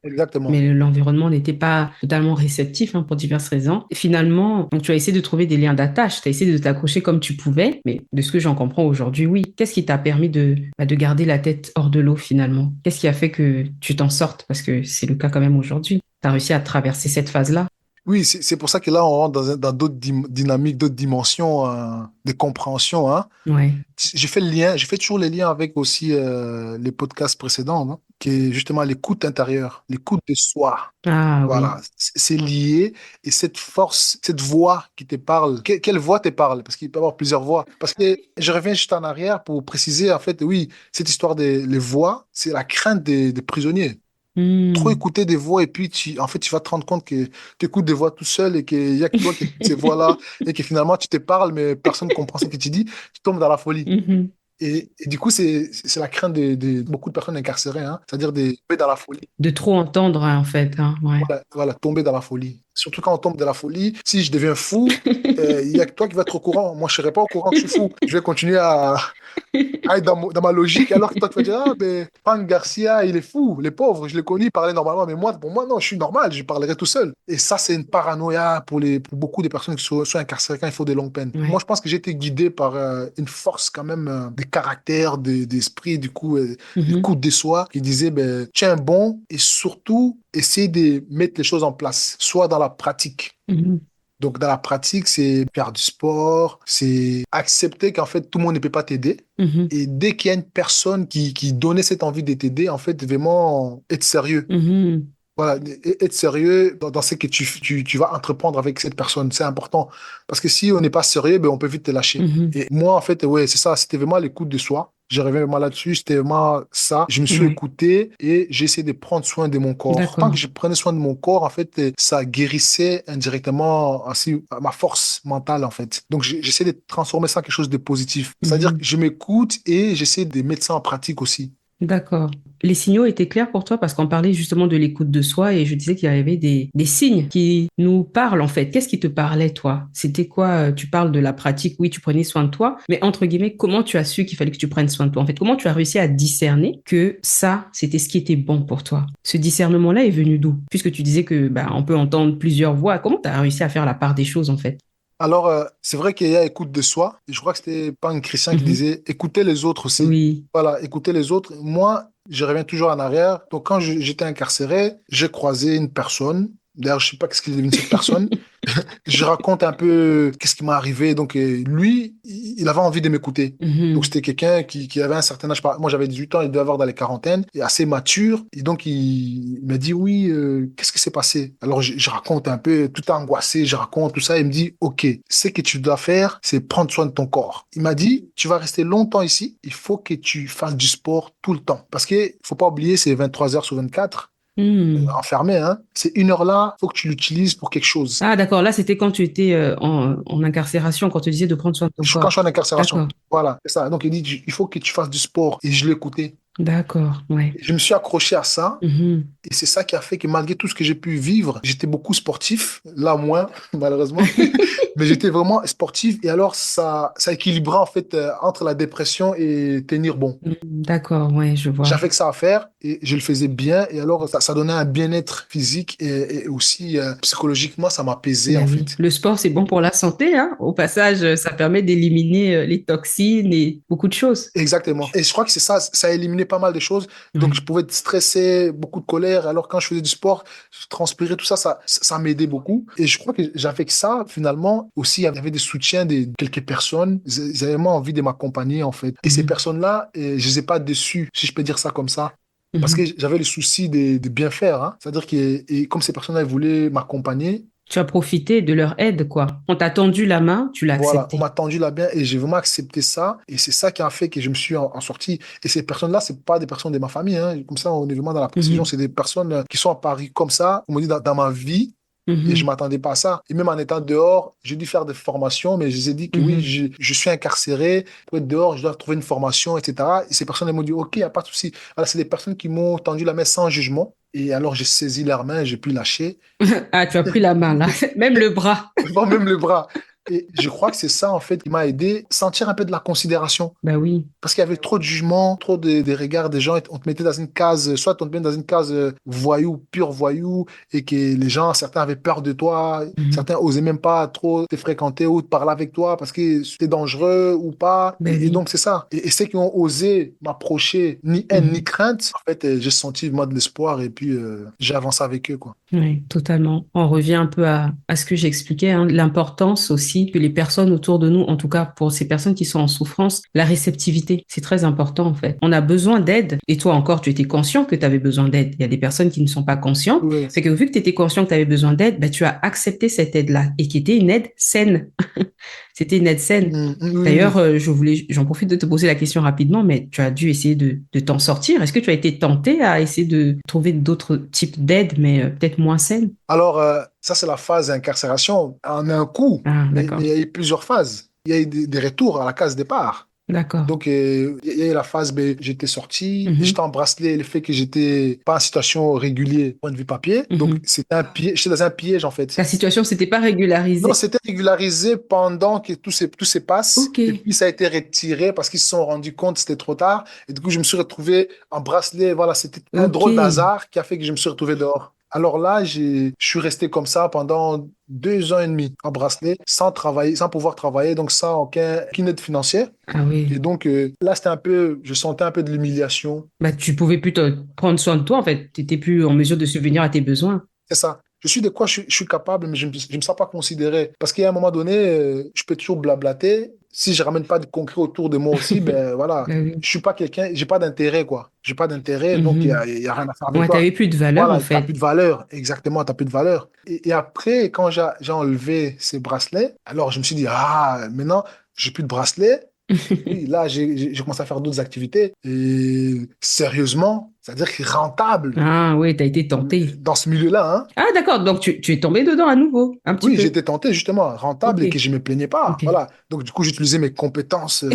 Exactement. Mais l'environnement n'était pas totalement réceptif, hein, pour diverses raisons. Et finalement, donc, tu as essayé de trouver des liens d'attache, tu as essayé de t'accrocher comme tu pouvais, mais de ce que j'en comprends aujourd'hui, oui. Qu'est-ce qui t'a permis de garder la tête hors de l'eau finalement? Qu'est-ce qui a fait que tu t'en sortes? Parce que c'est le cas quand même aujourd'hui. Tu as réussi à traverser cette phase-là. Oui, c'est pour ça que là, on rentre dans d'autres dynamiques, d'autres dimensions de compréhension, hein. Ouais. J'ai fait le lien, j'ai fait toujours les liens avec aussi les podcasts précédents, hein, qui est justement l'écoute intérieure, l'écoute de soi. Ah Voilà, oui. c'est lié. Et cette force, cette voix qui te parle, quelle voix te parle? Parce qu'il peut y avoir plusieurs voix. Parce que je reviens juste en arrière pour préciser, en fait, oui, cette histoire des les voix, c'est la crainte des prisonniers. Trop Hmm. écouter des voix et puis en fait, tu vas te rendre compte que tu écoutes des voix tout seul et qu'il y a que toi qui écoutes ces voix-là et que finalement tu te parles mais personne ne comprend ce que tu dis, tu tombes dans la folie. Mhm. Et du coup, c'est la crainte de beaucoup de personnes incarcérées, hein, c'est-à-dire de tomber dans la folie. De trop entendre, hein, en fait, hein, ouais. Voilà, voilà, tomber dans la folie. Surtout quand on tombe dans la folie, si je deviens fou, il y a que toi qui vas être au courant. Moi, je ne serai pas au courant que je suis fou. Je vais continuer à être dans ma logique, alors que toi, tu vas dire, ah, ben, Franck Garcia, il est fou, les pauvres, je l'ai connu, il parlait normalement, mais moi, pour moi, non, je suis normal, je parlerai tout seul. Et ça, c'est une paranoïa pour beaucoup de personnes qui sont incarcérées quand il faut des longues peines. Moi, Ouais. je pense que j'ai été guidé par une force quand même de caractère, d'esprit, du coup, Mhm. écoute de soi, qui disait, ben, tiens bon, et surtout, essayer de mettre les choses en place, soit dans la pratique. Mhm. Donc, dans la pratique, c'est faire du sport, c'est accepter qu'en fait, tout le monde ne peut pas t'aider. Mhm. Et dès qu'il y a une personne qui donnait cette envie de t'aider, en fait, vraiment être sérieux. Mhm. Voilà, être sérieux dans ce que tu vas entreprendre avec cette personne, c'est important. Parce que si on n'est pas sérieux, ben, on peut vite te lâcher. Mhm. Et moi, en fait, ouais, c'est ça, c'était vraiment l'écoute de soi. J'ai reviens vraiment là-dessus, c'était vraiment ça. Je me suis Ouais. écouté et j'ai essayé de prendre soin de mon corps. Tant que D'accord. je prenais soin de mon corps, en fait, ça guérissait indirectement aussi ma force mentale, en fait. Donc, j'essaie de transformer ça en quelque chose de positif. C'est-à-dire que Mhm. je m'écoute et j'essaie de mettre ça en pratique aussi. D'accord. Les signaux étaient clairs pour toi parce qu'on parlait justement de l'écoute de soi et je disais qu'il y avait des signes qui nous parlent en fait. Qu'est-ce qui te parlait toi? C'était quoi? Tu parles de la pratique, oui, tu prenais soin de toi, mais entre guillemets, comment tu as su qu'il fallait que tu prennes soin de toi? En fait, comment tu as réussi à discerner que ça, c'était ce qui était bon pour toi? Ce discernement-là est venu d'où? Puisque tu disais que bah, on peut entendre plusieurs voix. Comment tu as réussi à faire la part des choses en fait? Alors, c'est vrai qu'il y a écoute de soi. Et je crois que c'était pas un chrétien qui Mhm. disait écoutez les autres aussi. Oui. Voilà, écoutez les autres. Moi, je reviens toujours en arrière. Donc, quand j'étais incarcéré, j'ai croisé une personne. D'ailleurs, je sais pas ce qu'il est devenu cette personne. Je raconte un peu qu'est-ce qui m'est arrivé. Donc, lui, il avait envie de m'écouter. Donc, Mhm. c'était quelqu'un qui avait un certain âge. Moi, j'avais 18 ans, il devait avoir dans les quarantaines, et assez mature. Et donc, il m'a dit, oui, qu'est-ce qui s'est passé? Alors, je raconte un peu, tout angoissé, je raconte tout ça. Il me dit, OK, ce que tu dois faire, c'est prendre soin de ton corps. Il m'a dit, tu vas rester longtemps ici, il faut que tu fasses du sport tout le temps. Parce que faut pas oublier, c'est 23 heures sur 24 Mhm. enfermé, hein. C'est une heure là, faut que tu l'utilises pour quelque chose. Ah, d'accord. Là, c'était quand tu étais en incarcération, quand tu disais de prendre soin de ton Quand corps. je suis en incarcération. D'accord. Voilà, c'est ça. Donc, il dit, il faut que tu fasses du sport. Et je l'ai écouté. D'accord. Ouais. Et je me suis accroché à ça. Mhm. Et c'est ça qui a fait que malgré tout ce que j'ai pu vivre, j'étais beaucoup sportif. Là, moins, malheureusement. Mais j'étais vraiment sportif. Et alors, ça équilibrait en fait entre la dépression et tenir bon. D'accord. Ouais, je vois. J'avais que ça à faire et je le faisais bien. Et alors, ça donnait un bien-être physique et aussi psychologiquement, ça m'apaisait en Ben oui. fait. Le sport, c'est bon pour la santé, hein. Au passage, ça permet d'éliminer les toxines et beaucoup de choses. Exactement. Et je crois que c'est ça, ça a éliminé pas mal de choses. Donc, je Ouais. pouvais être stressé, beaucoup de colère. Alors, quand je faisais du sport, je transpirais, tout ça, ça m'aidait beaucoup. Et je crois que j'avais ça, finalement, aussi, il y avait des soutiens de quelques personnes. Ils avaient vraiment envie de m'accompagner, en fait. Et ces Mhm. personnes-là, je les ai pas déçues, si je peux dire ça comme ça. Parce que Mhm. j'avais le souci de bien faire, hein. C'est-à-dire que, et comme ces personnes-là elles voulaient m'accompagner, Tu as profité de leur aide, quoi. On t'a tendu la main, tu l'as voilà, on accepté. m'a tendu la main et j'ai vraiment accepté ça. Et c'est ça qui a fait que je me suis en sorti. Et ces personnes-là, c'est pas des personnes de ma famille, hein. Comme ça, on est vraiment dans la précision. Mhm. C'est des personnes qui sont à Paris comme ça. On me dit dans ma vie. Et je Mhm. m'attendais pas à ça. Et même en étant dehors, j'ai dû faire des formations, mais je les ai dit que oui, Mhm. je suis incarcéré. Pour être dehors, je dois trouver une formation, etc. Et ces personnes, elles m'ont dit, OK, il n'y a pas de souci. Voilà, c'est des personnes qui m'ont tendu la main sans jugement. Et alors, j'ai saisi leurs mains, j'ai pu lâcher. Ah, tu as pris la main, là. Même le bras. Bon, même le bras. Et je crois que c'est ça, en fait, qui m'a aidé, sentir un peu de la considération. Bah oui. Parce qu'il y avait trop de jugements, trop de regards des gens. Et on te mettait dans une case, soit on te mettait dans une case voyou, pur voyou, et que les gens, certains avaient peur de toi, Mhm. certains osaient même pas trop te fréquenter ou te parler avec toi parce que c'était dangereux ou pas. Bah Et oui. donc, c'est ça. Et ceux qui ont osé m'approcher, ni haine, ni Mhm. crainte, en fait, j'ai senti, moi, de l'espoir et puis j'ai avancé avec eux, quoi. Oui, totalement. On revient un peu à ce que j'expliquais, hein, l'importance aussi que les personnes autour de nous, en tout cas pour ces personnes qui sont en souffrance, la réceptivité, c'est très important en fait. On a besoin d'aide et toi encore, tu étais conscient que tu avais besoin d'aide. Il y a des personnes qui ne sont pas conscientes. Oui. Fait que vu que tu étais conscient que tu avais besoin d'aide, bah, tu as accepté cette aide-là et qui était une aide saine. C'était une aide saine. Oui, D'ailleurs, oui. j'en profite de te poser la question rapidement, mais tu as dû essayer de t'en sortir. Est-ce que tu as été tenté à essayer de trouver d'autres types d'aides, mais peut-être moins saines? Alors, ça, c'est la phase d'incarcération en un coup, Ah, mais d'accord, il y a eu plusieurs phases. Il y a eu des retours à la case départ. d'accord. Donc, il y a eu la phase B, j'étais sorti, j'étais Mhm, en bracelet, le fait que j'étais pas en situation régulière, point de vue papier. Donc, mhm. c'était un piège, j'étais dans un piège, en fait. Ta situation s'était pas Non, régularisée. c'était régularisé pendant que tout se passe. Ok, Et puis, ça a été retiré parce qu'ils se sont rendus compte que c'était trop tard. Et du coup, je me suis retrouvé en bracelet. Voilà, c'était un ok. drôle d'hasard qui a fait que je me suis retrouvé dehors. Alors là, je suis resté comme ça pendant 2 ans et demi en bracelet, sans travailler, sans pouvoir travailler, donc sans aucune aide financière. Ah oui. Et donc, là, je sentais un peu de l'humiliation. Bah, tu pouvais plus te prendre soin de toi, en fait. Tu n'étais plus en mesure de subvenir à tes besoins. C'est ça. Je suis de quoi je suis capable, mais je me sens pas considéré. Parce qu'à un moment donné, je peux toujours blablater. Si je ramène pas de concret autour de moi aussi, ben voilà, Bah oui. je suis pas quelqu'un, j'ai pas d'intérêt, quoi. J'ai pas d'intérêt, donc Mhm. il y a rien à faire avec Ouais, toi. t'avais plus de valeur, en Voilà, t'as plus fait. de valeur. Exactement, t'as plus de valeur. Et après, quand j'ai enlevé ces bracelets, alors je me suis dit, ah, maintenant, j'ai plus de bracelets. Oui, là, j'ai commencé à faire d'autres activités. Et sérieusement, c'est-à-dire que rentable Ah oui, t'as été tenté. dans ce milieu-là, hein. Ah d'accord, donc tu es tombé dedans à nouveau, un petit Oui, peu. j'étais tenté justement, rentable Ok, et que je me plaignais pas. ok. Voilà. Donc du coup, j'utilisais mes compétences.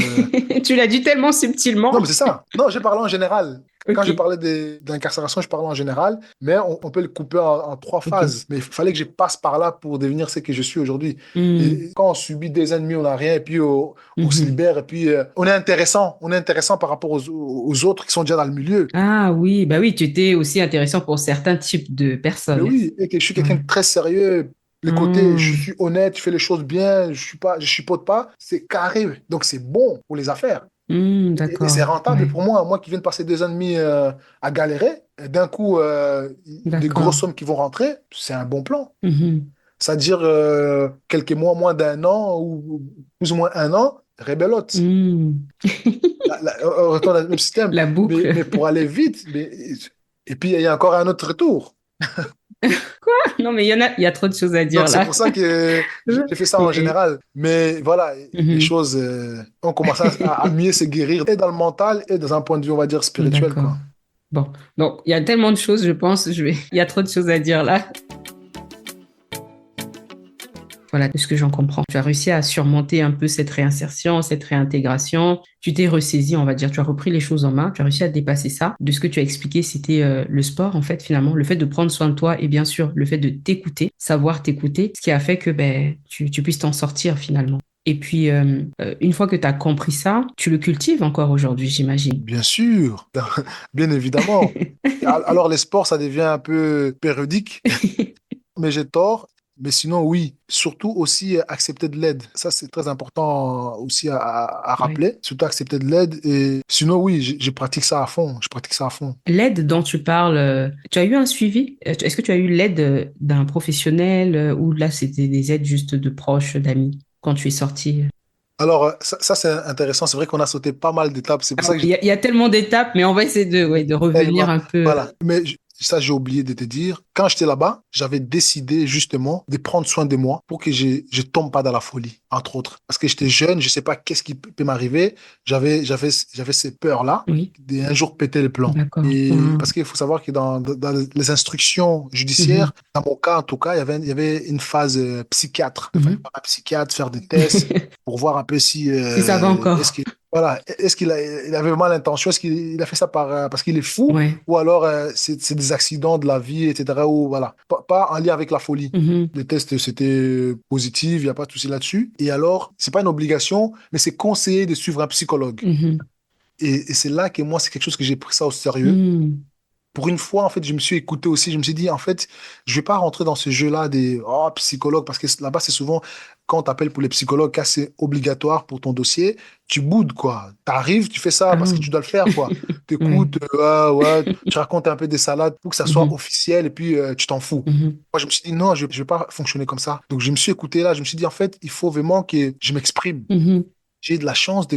Tu l'as dit tellement Non, mais subtilement. c'est ça. Non, j'ai parlé en général. Quand Ok, je parlais d'incarcération, je parlais en général, mais on peut le couper en trois ok. phases. Mais il fallait que je passe par là pour devenir ce que je suis aujourd'hui. Hmm, Et quand on subit des ennemis, on n'a rien, et puis on se mhm. libère, et puis on est intéressant par rapport aux autres qui sont déjà dans le milieu. Ah oui, bah oui, tu étais aussi intéressant pour certains types de Mais personnes. oui, et que je suis quelqu'un Ouais. de très sérieux. Le côté, je Hmm, suis honnête, je fais les choses bien, je chipote pas, c'est carré. Donc c'est bon pour les affaires. Et c'est d'accord, rentable ouais, pour moi. Moi qui viens de passer 2 ans et demi à galérer, et d'un coup, des grosses d'accord. sommes qui vont rentrer, c'est un bon plan. Mhm. C'est-à-dire quelques mois, moins d'1 an, ou plus ou moins 1 an, rébelote. Hmm. On retourne dans le même système. La boucle. Mais pour aller vite, et puis il y a encore un autre retour. Non, mais il y a trop de choses à Donc dire c'est là. pour ça que j'ai fait ça en Oui. général. Mais voilà, les Mhm. choses ont commencé à mieux se guérir, et dans le mental, et dans un point de vue, on va dire, spirituel, D'accord. quoi. Bon, donc il y a tellement de choses, je pense, il y a trop de choses à dire là. Voilà, de ce que j'en comprends. Tu as réussi à surmonter un peu cette réinsertion, cette réintégration. Tu t'es ressaisi, on va dire, tu as repris les choses en main, tu as réussi à dépasser ça. De ce que tu as expliqué, c'était le sport, en fait, finalement, le fait de prendre soin de toi et bien sûr, le fait de t'écouter, savoir t'écouter, ce qui a fait que ben, tu puisses t'en sortir finalement. Et puis, une fois que tu as compris ça, tu le cultives encore aujourd'hui, j'imagine. Bien sûr, bien évidemment. Alors les sports, ça devient un peu périodique, mais j'ai tort. Mais sinon, oui, surtout aussi accepter de l'aide. Ça, c'est très important aussi à Ouais. rappeler. Surtout accepter de l'aide. Et sinon, oui, je pratique ça à fond. Je pratique ça à fond. L'aide dont tu parles, tu as eu un suivi? Est-ce que tu as eu l'aide d'un professionnel ou là, c'était des aides juste de proches, d'amis quand tu es sorti? Alors, ça, c'est intéressant. C'est vrai qu'on a sauté pas mal d'étapes. C'est pour Ah, ça que il j'ai y a, il y a tellement d'étapes, mais on va essayer de, ouais, de revenir tellement. un peu. Voilà. Mais ça, j'ai oublié de te dire. Quand j'étais là-bas, j'avais décidé justement de prendre soin de moi pour que je tombe pas dans la folie, entre autres. Parce que j'étais jeune, je sais pas qu'est-ce qui peut m'arriver. J'avais ces peurs-là Oui, d'un jour péter les plans. d'accord. Et Mhm. parce qu'il faut savoir que dans les instructions judiciaires, Mhm. dans mon cas en tout cas, il y avait une phase psychiatre. Il fallait Mhm. voir un psychiatre, faire des tests pour voir un peu si Si ça va est-ce encore. qu'il voilà, est-ce il avait vraiment l'intention, est-ce qu'il a fait ça parce qu'il est fou Ouais. ou alors c'est des accidents de la vie, etc. Ou voilà, pas en lien avec la folie. Mhm. Les tests, c'était positif, il n'y a pas de souci là-dessus. Et alors, c'est pas une obligation, mais c'est conseillé de suivre un psychologue. Mhm. Et c'est là que moi, c'est quelque chose que j'ai pris ça au sérieux. Mhm. Pour une fois, en fait, je me suis écouté aussi. Je me suis dit, en fait, je vais pas rentrer dans ce jeu-là des psychologues, parce que là-bas, c'est souvent, quand on t'appelle pour les psychologues, quand c'est obligatoire pour ton dossier, tu boudes, quoi. T'arrives, tu fais ça Ah. parce que tu dois le faire, quoi. Ouais. T'écoutes, ouais, tu racontes un peu des salades pour que ça soit Mhm. officiel et puis tu t'en fous. Mhm. Moi, je me suis dit, non, je vais pas fonctionner comme ça. Donc, je me suis écouté là. Je me suis dit, en fait, il faut vraiment que je m'exprime. Mhm. J'ai eu de la chance de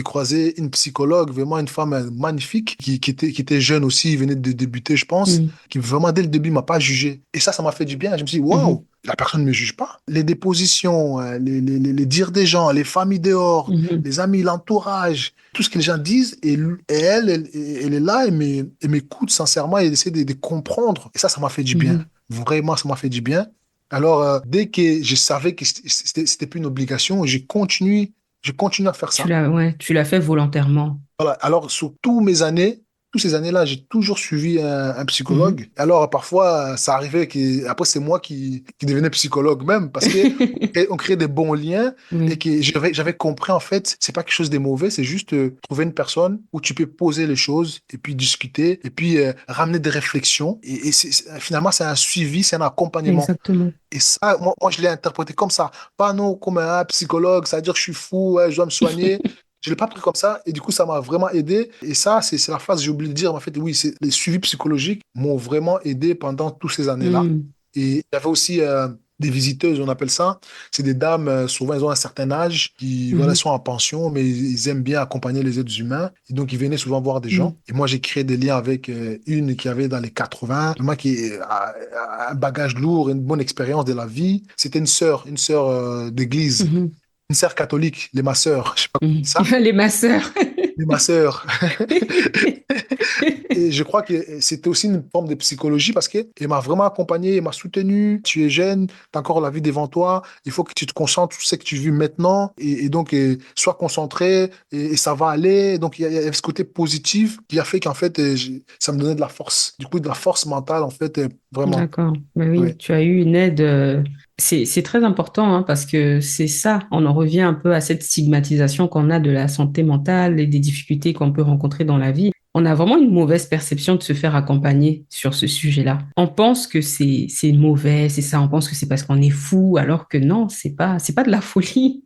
croiser une psychologue, vraiment une femme magnifique, qui était jeune aussi, venait de débuter, je pense, Mhm. qui vraiment dès le début m'a pas jugé. Et ça m'a fait du bien. Je me suis dit, Mhm. waouh, la personne ne me juge pas. Les dépositions, les dires des gens, les familles dehors, Mhm. les amis, l'entourage, tout ce que les gens disent, et elle est là, et m'écoute sincèrement et elle essaie de comprendre. Et ça m'a fait du bien. Mhm. Vraiment, ça m'a fait du bien. Alors, dès que je savais que c'était plus une obligation, j'ai continué à faire ça. Ouais, tu l'as fait volontairement. Voilà. Alors, sur tous ces années-là, j'ai toujours suivi un Mhm. psychologue. Alors, parfois, ça arrivait que, après, c'est moi qui devenais psychologue même, parce que on crée des bons liens et Oui, que j'avais compris, en fait, c'est pas quelque chose de mauvais, c'est juste trouver une personne où tu peux poser les choses et puis discuter et puis ramener des réflexions. Et finalement, c'est un suivi, c'est un accompagnement. exactement. Et ça, moi, je l'ai interprété comme ça. Pas non comme un psychologue, ça veut dire que je suis fou, ouais, je dois me soigner. Je l'ai pas pris comme ça. Et du coup, ça m'a vraiment aidé. Et ça, c'est la phrase que j'ai oublié de dire. En fait, oui, les suivis psychologiques m'ont vraiment aidé pendant toutes ces années-là. Mhm. Et il y avait aussi des visiteuses, on appelle ça. C'est des dames, souvent, elles ont un certain âge, qui voilà, Mhm. sont en pension, mais ils aiment bien accompagner les êtres humains. Et donc, ils venaient souvent voir des gens. Mhm. Et moi, j'ai créé des liens avec une qui avait dans les 80, vraiment qui a un bagage lourd, une bonne expérience de la vie. C'était une sœur d'église, Mhm. une sœur catholique, les masseurs, je sais pas comment on dit Mhm. ça, Les masseurs. les masseurs. Et je crois que c'était aussi une forme de psychologie parce qu'elle m'a vraiment accompagné, elle m'a soutenu. Tu es jeune, tu as encore la vie devant toi. Il faut que tu te concentres sur ce que tu vis maintenant. Et donc, sois concentré et ça va aller. Donc, il y a ce côté positif qui a fait qu'en fait, ça me donnait de la force. Du coup, de la force mentale, en fait, vraiment. D'accord. Ben oui, Ouais. tu as eu une aide. C'est très important hein, parce que c'est ça. On en revient un peu à cette stigmatisation qu'on a de la santé mentale et des difficultés qu'on peut rencontrer dans la vie. On a vraiment une mauvaise perception de se faire accompagner sur ce sujet-là. On pense que c'est mauvais, c'est ça. On pense que c'est parce qu'on est fou, alors que non, c'est pas de la folie.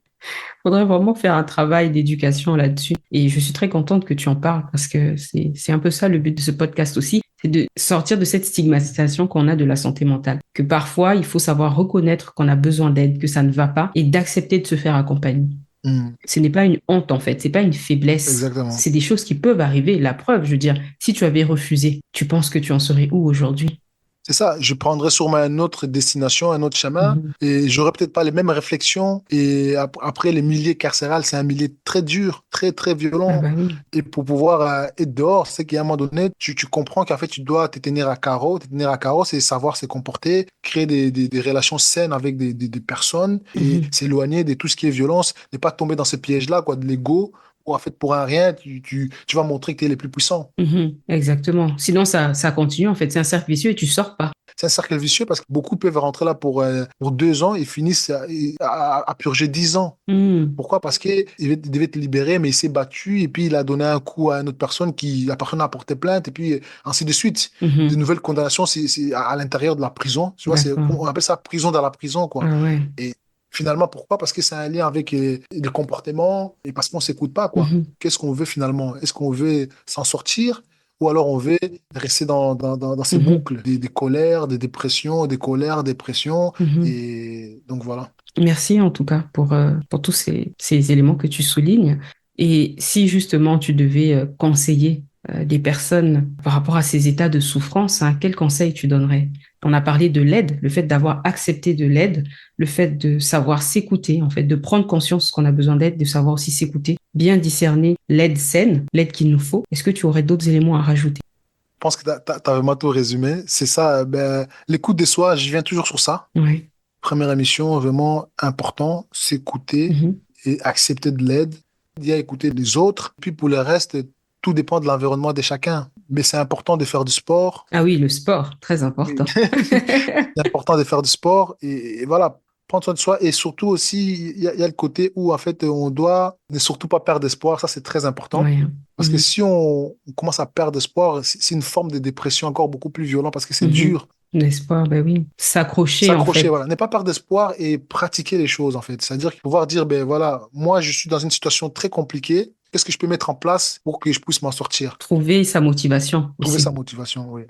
Faudrait vraiment faire un travail d'éducation là-dessus. Et je suis très contente que tu en parles parce que c'est un peu ça le but de ce podcast aussi, c'est de sortir de cette stigmatisation qu'on a de la santé mentale. Que parfois, il faut savoir reconnaître qu'on a besoin d'aide, que ça ne va pas et d'accepter de se faire accompagner. Mm. Ce n'est pas une honte en fait, c'est pas une faiblesse. Exactement. C'est des choses qui peuvent arriver. La preuve, je veux dire, si tu avais refusé, tu penses que tu en serais où aujourd'hui? C'est ça, je prendrais sûrement une autre destination, un autre chemin, Mhm. et j'aurais peut-être pas les mêmes réflexions. Et après, les milieux carcérales, c'est un milieu très dur, très, très Ah violent. bah oui. Et pour pouvoir être dehors, c'est qu'à un moment donné, tu comprends qu'en fait, tu dois te tenir à carreau. Te tenir à carreau, c'est savoir se comporter, créer des relations saines avec des personnes et Mhm. s'éloigner de tout ce qui est violence, ne pas tomber dans ce piège-là, quoi, de l'ego, où en fait, pour un rien, tu vas montrer que tu es le plus puissant. Mhm. Exactement. Sinon, ça continue en fait, c'est un cercle vicieux et tu sors pas. c'est un cercle vicieux parce que beaucoup peuvent rentrer là pour 2 ans et finissent à purger 10 ans. Hmm. Pourquoi? Parce qu'il devait être libéré, mais il s'est battu et puis il a donné un coup à une autre personne qui, la personne a porté plainte et puis ainsi de suite. De Mhm. nouvelles condamnations, c'est à l'intérieur de la prison. Tu vois, D'accord. on appelle ça prison dans la prison, quoi. Ah ouais. Et finalement, pourquoi? Parce que c'est un lien avec les comportements et parce qu'on s'écoute pas, quoi. Mhm. Qu'est-ce qu'on veut finalement? Est-ce qu'on veut s'en sortir ou alors on veut rester dans ces Mhm. boucles des colères, des dépressions, des colères, dépressions Mhm. et donc voilà. Merci en tout cas pour tous ces éléments que tu soulignes. Et si justement tu devais conseiller des personnes par rapport à ces états de souffrance, hein, quel conseil tu donnerais? On a parlé de l'aide, le fait d'avoir accepté de l'aide, le fait de savoir s'écouter, en fait, de prendre conscience qu'on a besoin d'aide, de savoir aussi s'écouter, bien discerner l'aide saine, l'aide qu'il nous faut. Est-ce que tu aurais d'autres éléments à rajouter? Je pense que tu as vraiment tout résumé. C'est ça, ben, l'écoute de soi, je viens toujours sur ça. Oui. Première émission, vraiment important, s'écouter Mhm. et accepter de l'aide, d'y écouter les autres. Puis pour le reste, tout dépend de l'environnement de chacun. Mais c'est important de faire du sport. Ah oui, le sport, très Oui. important. C'est important de faire du sport et voilà, prendre soin de soi. Et surtout aussi, il y a le côté où en fait, on doit ne surtout pas perdre espoir. Ça, c'est très important. Ouais. Parce que Mhm. si on commence à perdre espoir, c'est une forme de dépression encore beaucoup plus violente parce que c'est Mhm. dur. L'espoir, ben oui. S'accrocher, en S'accrocher, fait. voilà. Ne pas perdre d'espoir et pratiquer les choses, en fait. C'est-à-dire pouvoir dire, ben voilà, moi, je suis dans une situation très compliquée. Qu'est-ce que je peux mettre en place pour que je puisse m'en sortir? Trouver sa motivation Trouver aussi. sa motivation, oui.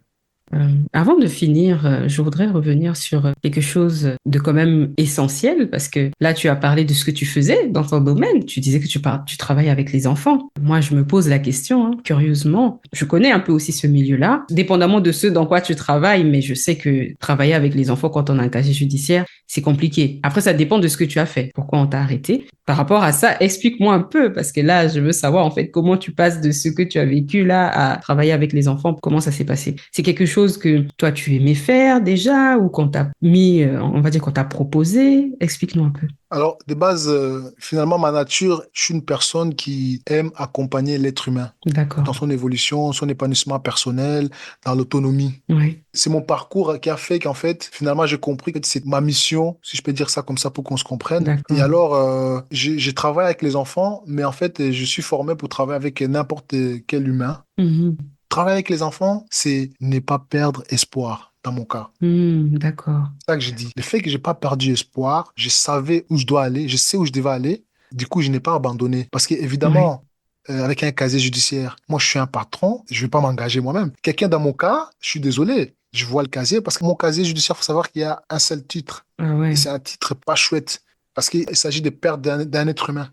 Avant de finir, je voudrais revenir sur quelque chose de quand même essentiel, parce que là, tu as parlé de ce que tu faisais dans ton domaine. Tu disais que tu travailles avec les enfants. Moi, je me pose la question, hein, curieusement. Je connais un peu aussi ce milieu-là, dépendamment de ce dans quoi tu travailles, mais je sais que travailler avec les enfants quand on a un casier judiciaire, c'est compliqué. Après, ça dépend de ce que tu as fait. Pourquoi on t'a arrêté? Par rapport à ça, explique-moi un peu, parce que là, je veux savoir en fait comment tu passes de ce que tu as vécu là à travailler avec les enfants. Comment ça s'est passé? C'est quelque chose que toi, tu aimais faire déjà ou qu'on t'a mis, on va dire qu'on t'a proposé? Explique-nous un peu. Alors, de base, finalement, ma nature, je suis une personne qui aime accompagner l'être humain D'accord. dans son évolution, son épanouissement personnel, dans l'autonomie. Oui. C'est mon parcours qui a fait qu'en fait, finalement, j'ai compris que c'est ma mission, si je peux dire ça comme ça pour qu'on se comprenne. Et D'accord. alors, j'ai travaillé avec les enfants, mais en fait, je suis formé pour travailler avec n'importe quel humain. Mhm. Travailler avec les enfants, c'est ne pas perdre espoir, dans mon cas. D'accord. C'est ça que j'ai dit. Le fait que j'ai pas perdu espoir, je savais où je dois aller, je sais où je devais aller. Du coup, je n'ai pas abandonné. Parce Oui. qu'évidemment, avec un casier judiciaire, moi, je suis un patron, je vais pas m'engager moi-même. Quelqu'un dans mon cas, je suis désolé, je vois le casier parce que mon casier judiciaire, faut savoir qu'il y a un seul titre. Ah Et ouais. c'est un titre pas chouette parce qu'il s'agit de perte d'un être humain.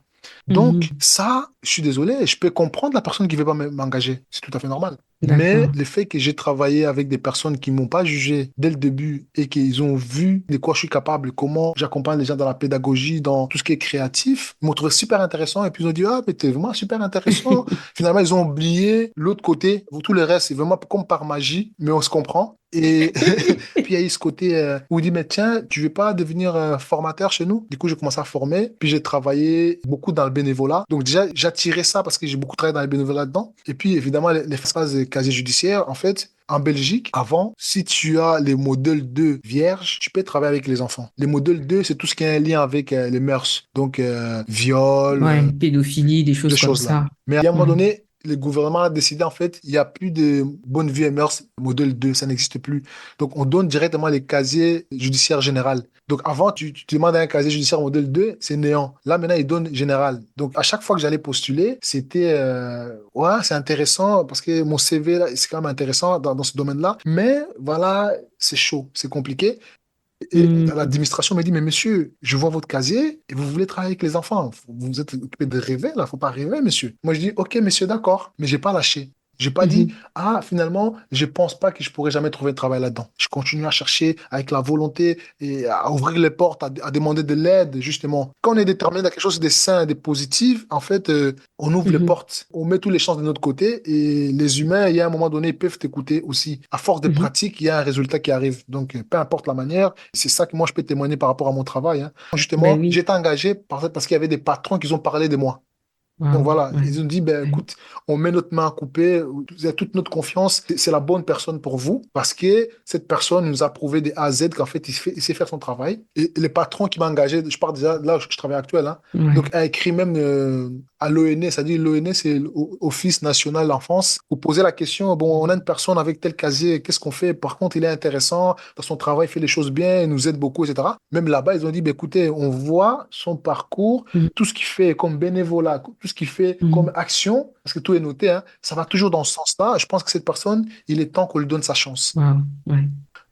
Donc, Mhm. ça, je suis désolé, je peux comprendre la personne qui ne veut pas m'engager. C'est tout à fait normal. Mais D'accord. le fait que j'ai travaillé avec des personnes qui m'ont pas jugé dès le début et qu'ils ont vu de quoi je suis capable, comment j'accompagne les gens dans la pédagogie, dans tout ce qui est créatif, ils m'ont trouvé super intéressant et puis ils ont dit, ah, mais t'es vraiment super intéressant. Finalement, ils ont oublié l'autre côté. Tout le reste, c'est vraiment comme par magie, mais on se comprend. Et puis il y a eu ce côté où il dit, mais tiens, tu veux pas devenir formateur chez nous? Du coup, j'ai commencé à former, puis j'ai travaillé beaucoup dans le bénévolat. Donc déjà, j'attirais ça parce que j'ai beaucoup travaillé dans le bénévolat dedans. Et puis évidemment, les phases de casier judiciaire, en fait, en Belgique, avant, si tu as les modèles 2 vierges, tu peux travailler avec les enfants. Les modèles 2, c'est tout ce qui a un lien avec les mœurs. Donc, viol, Ouais. Pédophilie, des des choses comme choses là. ça. Mais à un moment Ouais. donné, le gouvernement a décidé, en fait, il n'y a plus de bonne vie et mœurs, modèle 2, ça n'existe plus. Donc, on donne directement les casiers judiciaires général. Donc, avant, tu demandes un casier judiciaire modèle 2, c'est néant. Là, maintenant, ils donnent général. Donc, à chaque fois que j'allais postuler, c'était, ouais, c'est intéressant parce que mon CV, là, c'est quand même intéressant dans ce domaine-là. Mais voilà, c'est chaud, c'est compliqué. Et Mhm. l'administration m'a dit, mais monsieur, je vois votre casier et vous voulez travailler avec les enfants. Vous vous êtes occupé de rêver, là. Faut pas rêver, monsieur. Moi, je dis, OK, monsieur, d'accord. Mais j'ai pas lâché. J'ai pas dit, Mhm. ah, finalement, je pense pas que je pourrais jamais trouver de travail là-dedans. Je continue à chercher avec la volonté et à ouvrir les portes, à demander de l'aide, justement. Quand on est déterminé dans quelque chose de sain, de positif, en fait, on ouvre les Mhm. portes, on met toutes les chances de notre côté et les humains, il y a un moment donné, ils peuvent t'écouter aussi. À force de Mhm. pratique, il y a un résultat qui arrive. Donc, peu importe la manière, c'est ça que moi, je peux témoigner par rapport à mon travail, hein. Ben Justement, j'ai oui. été engagé parce qu'il y avait des patrons qui ont parlé de moi. Donc Waouh, voilà, ouais, ils ont dit, ben ouais, écoute, on met notre main à couper, vous avez toute notre confiance, c'est la bonne personne pour vous, parce que cette personne nous a prouvé des A à Z qu'en fait, il sait faire son travail. Et le patron qui m'a engagé, je pars déjà là où je travaille actuel, hein, donc ouais. a écrit même à l'ONS, c'est-à-dire l'ONS, c'est l'Office national de l'enfance, pour poser la question, bon, on a une personne avec tel casier, qu'est-ce qu'on fait? Par contre, il est intéressant, dans son travail, il fait les choses bien, il nous aide beaucoup, etc. Même là-bas, ils ont dit, ben écoutez, on voit son parcours, Mhm, tout ce qu'il fait comme bénévolat, tout ce qu'il fait comme mhm. action, parce que tout est noté, hein, ça va toujours dans ce sens-là. Je pense que cette personne, il est temps qu'on lui donne sa chance. Waouh, ouais,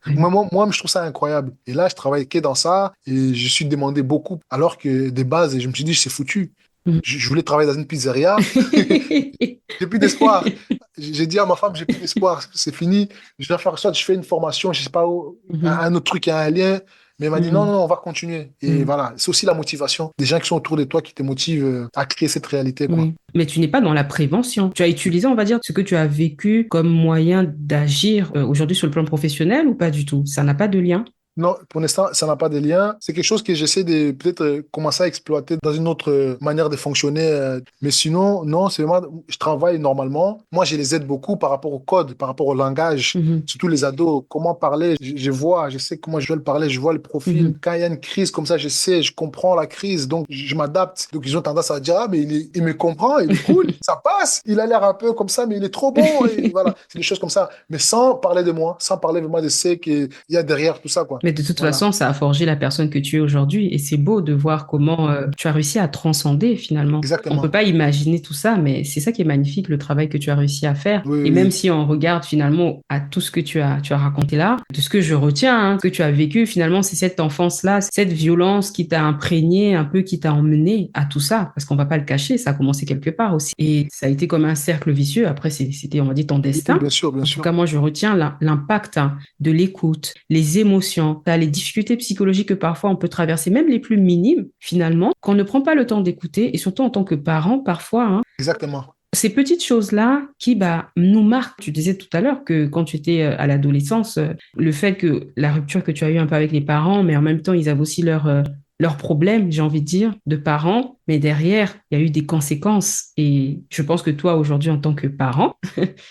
ouais. Moi, je trouve ça incroyable. Et là, je travaille que dans ça et je suis demandé beaucoup. Alors que des bases, je me suis dit, c'est foutu. Mhm. Je voulais travailler dans une pizzeria. J'ai plus d'espoir. J'ai dit à ma femme, j'ai plus d'espoir. C'est fini. Je dois faire ça. Je fais une formation, je sais pas où, Mhm, un autre truc qui a un lien. Mais elle m'a dit, non, non, mhm, non, on va continuer. Et mhm. voilà, c'est aussi la motivation. Des gens qui sont autour de toi qui te motivent à créer cette réalité, quoi. Oui, mais tu n'es pas dans la prévention. Tu as utilisé, on va dire, ce que tu as vécu comme moyen d'agir aujourd'hui sur le plan professionnel ou pas du tout? Ça n'a pas de lien? Non, pour l'instant, ça n'a pas de lien. C'est quelque chose que j'essaie de peut-être commencer à exploiter dans une autre manière de fonctionner. Mais sinon, non, c'est vraiment, je travaille normalement. Moi, je les aide beaucoup par rapport au code, par rapport au langage, Mhm, surtout les ados. Comment parler, je vois, je sais comment je dois le parler, je vois le profil. mhm. Quand il y a une crise comme ça, je sais, je comprends la crise, donc je m'adapte. Donc, ils ont tendance à dire, ah, mais il me comprend, il est cool, ça passe. Il a l'air un peu comme ça, mais il est trop bon. Et voilà, c'est des choses comme ça. Mais sans parler de moi, sans parler vraiment de ce qu'il y a derrière tout ça, quoi. Mais de toute Voilà, façon, ça a forgé la personne que tu es aujourd'hui. Et c'est beau de voir comment tu as réussi à transcender finalement. On ne peut exactement. pas imaginer tout ça, mais c'est ça qui est magnifique, le travail que tu as réussi à faire. Oui, Et oui, même oui. si on regarde finalement à tout ce que tu as raconté là, de ce que je retiens, hein, ce que tu as vécu, finalement, c'est cette enfance-là, cette violence qui t'a imprégné, un peu qui t'a emmené à tout ça. Parce qu'on va pas le cacher, ça a commencé quelque part aussi. Et ça a été comme un cercle vicieux. Après, c'était, on va dire, ton Oui, oui, destin. bien sûr, bien En tout sûr. cas, moi, je retiens l'impact hein, de l'écoute, les émotions, les difficultés psychologiques que parfois on peut traverser, même les plus minimes, finalement, qu'on ne prend pas le temps d'écouter, et surtout en tant que parent, parfois, hein, Exactement. ces petites choses-là qui nous marquent. Tu disais tout à l'heure que quand tu étais à l'adolescence, le fait que la rupture que tu as eue un peu avec les parents, mais en même temps, ils avaient aussi leurs problèmes, j'ai envie de dire, de parents, mais derrière, il y a eu des conséquences. Et je pense que toi, aujourd'hui, en tant que parent,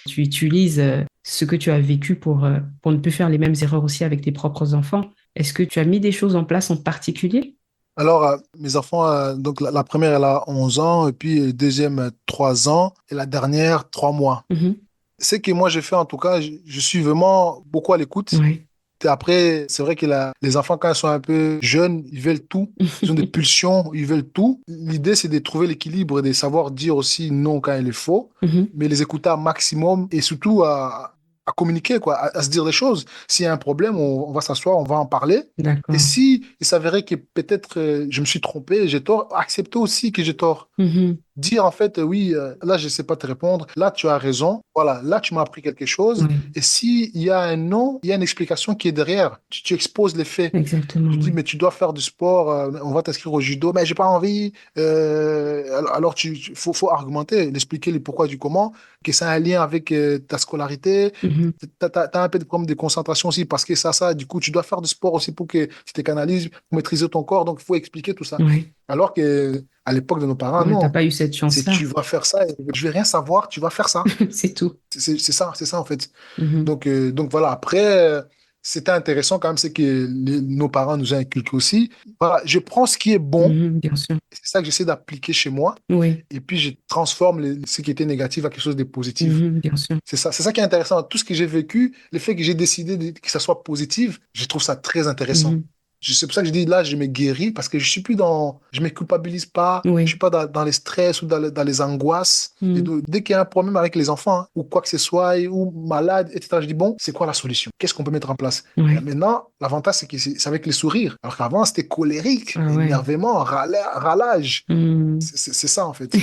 tu utilises ce que tu as vécu pour ne plus faire les mêmes erreurs aussi avec tes propres enfants. Est-ce que tu as mis des choses en place en particulier? Alors, mes enfants, donc la première, elle a 11 ans, et puis la deuxième, 3 ans, et la dernière, 3 mois. Mhm. Ce que moi, j'ai fait, en tout cas, je suis vraiment beaucoup à l'écoute. Ouais. Et après, c'est vrai que les enfants, quand ils sont un peu jeunes, ils veulent tout. Ils ont des pulsions, ils veulent tout. L'idée, c'est de trouver l'équilibre et de savoir dire aussi non quand il est faux, Mhm. mais les écouter un maximum et surtout à communiquer, quoi, à se dire les choses. S'il y a un problème, on va s'asseoir, on va en parler. Et D'accord. si il s'avérait que peut-être je me suis trompé, j'ai tort, accepter aussi que j'ai tort. Mhm. Dire en fait, oui, là, je ne sais pas te répondre, là, tu as raison, voilà, là, tu m'as appris quelque chose. Oui, Et s'il y a un non, il y a une explication qui est derrière. Tu exposes les faits. exactement, Tu dis, oui. mais tu dois faire du sport, on va t'inscrire au judo, mais j'ai pas envie. Alors, faut argumenter, l'expliquer le pourquoi du comment, que c'est un lien avec ta scolarité. Mhm. T'as un peu de problème de concentration aussi, parce que ça, du coup, tu dois faire du sport aussi pour que tu te canalises, pour maîtriser ton corps, donc il faut expliquer tout ça. Oui, Alors que à l'époque de nos parents, ouais, t'as non. pas eu cette C'est chance-là. tu vas faire ça, et je vais rien savoir, tu vas faire ça. C'est tout. C'est ça en fait. Mhm. Donc voilà, après, c'était intéressant quand même, c'est que nos parents nous ont inculqué aussi. Voilà, je prends ce qui est bon, Mhm, bien sûr. c'est ça que j'essaie d'appliquer chez moi, Oui, et puis je transforme ce qui était négatif à quelque chose de positif. mhm, bien sûr. C'est ça qui est intéressant. Tout ce que j'ai vécu, le fait que j'ai décidé que ça soit positif, je trouve ça très intéressant. Mhm. C'est pour ça que je dis là, je me guéris parce que je suis plus dans, je me culpabilise pas, je Oui. suis pas dans les stress ou dans les angoisses. Et Mhm. dès qu'il y a un problème avec les enfants hein, ou quoi que ce soit, ou malade, etc., je dis bon, c'est quoi la solution? Qu'est-ce qu'on peut mettre en place? Et Oui. maintenant, l'avantage, c'est que c'est avec les sourires. Alors qu'avant, c'était colérique, Ah ouais. énervement, ralage. Mhm. C'est ça, en fait.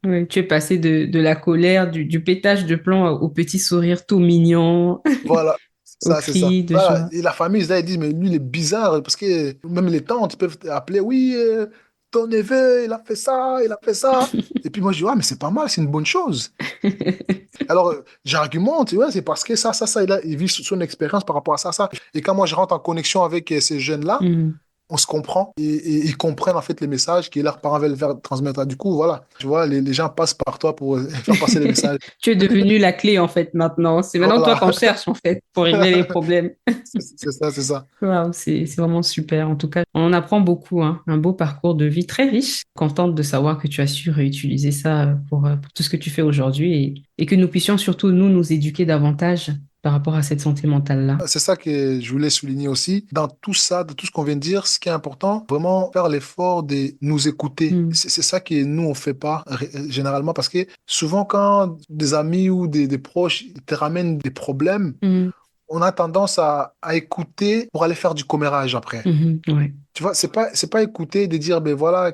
Oui, tu es passé de la colère, du pétage de plomb au petit sourire tout mignon, Voilà, au c'est ça. cri de Voilà. joie. Et la famille, là, ils disent, mais lui, il est bizarre, parce que même les tantes peuvent appeler, oui, ton neveu, il a fait ça, il a fait ça. Et puis moi, je dis, ouais, mais c'est pas mal, c'est une bonne chose. Alors, j'argumente, ouais, c'est parce que ça, il vit son expérience par rapport à ça, ça. Et quand moi, je rentre en connexion avec ces jeunes-là, Mhm. on se comprend et ils comprennent en fait les messages que leurs parents veulent faire transmettre. Du coup, voilà, tu vois, les gens passent par toi pour faire passer les messages. Tu es devenu la clé, en fait, maintenant. C'est maintenant toi Voilà, qu'on cherche, en fait, pour régler les problèmes. c'est ça, c'est ça. Waouh, c'est vraiment super. En tout cas, on en apprend beaucoup, hein. Un beau parcours de vie très riche. Contente de savoir que tu as su réutiliser ça pour tout ce que tu fais aujourd'hui et que nous puissions surtout, nous éduquer davantage par rapport à cette santé mentale-là. C'est ça que je voulais souligner aussi. Dans tout ça, de tout ce qu'on vient de dire, ce qui est important, vraiment faire l'effort de nous écouter. Mm, C'est ça que nous, on fait pas généralement parce que souvent, quand des amis ou des proches ils te ramènent des problèmes, mm, on a tendance à écouter pour aller faire du commérage après. ouais, Tu vois, c'est pas écouter, de dire, ben voilà,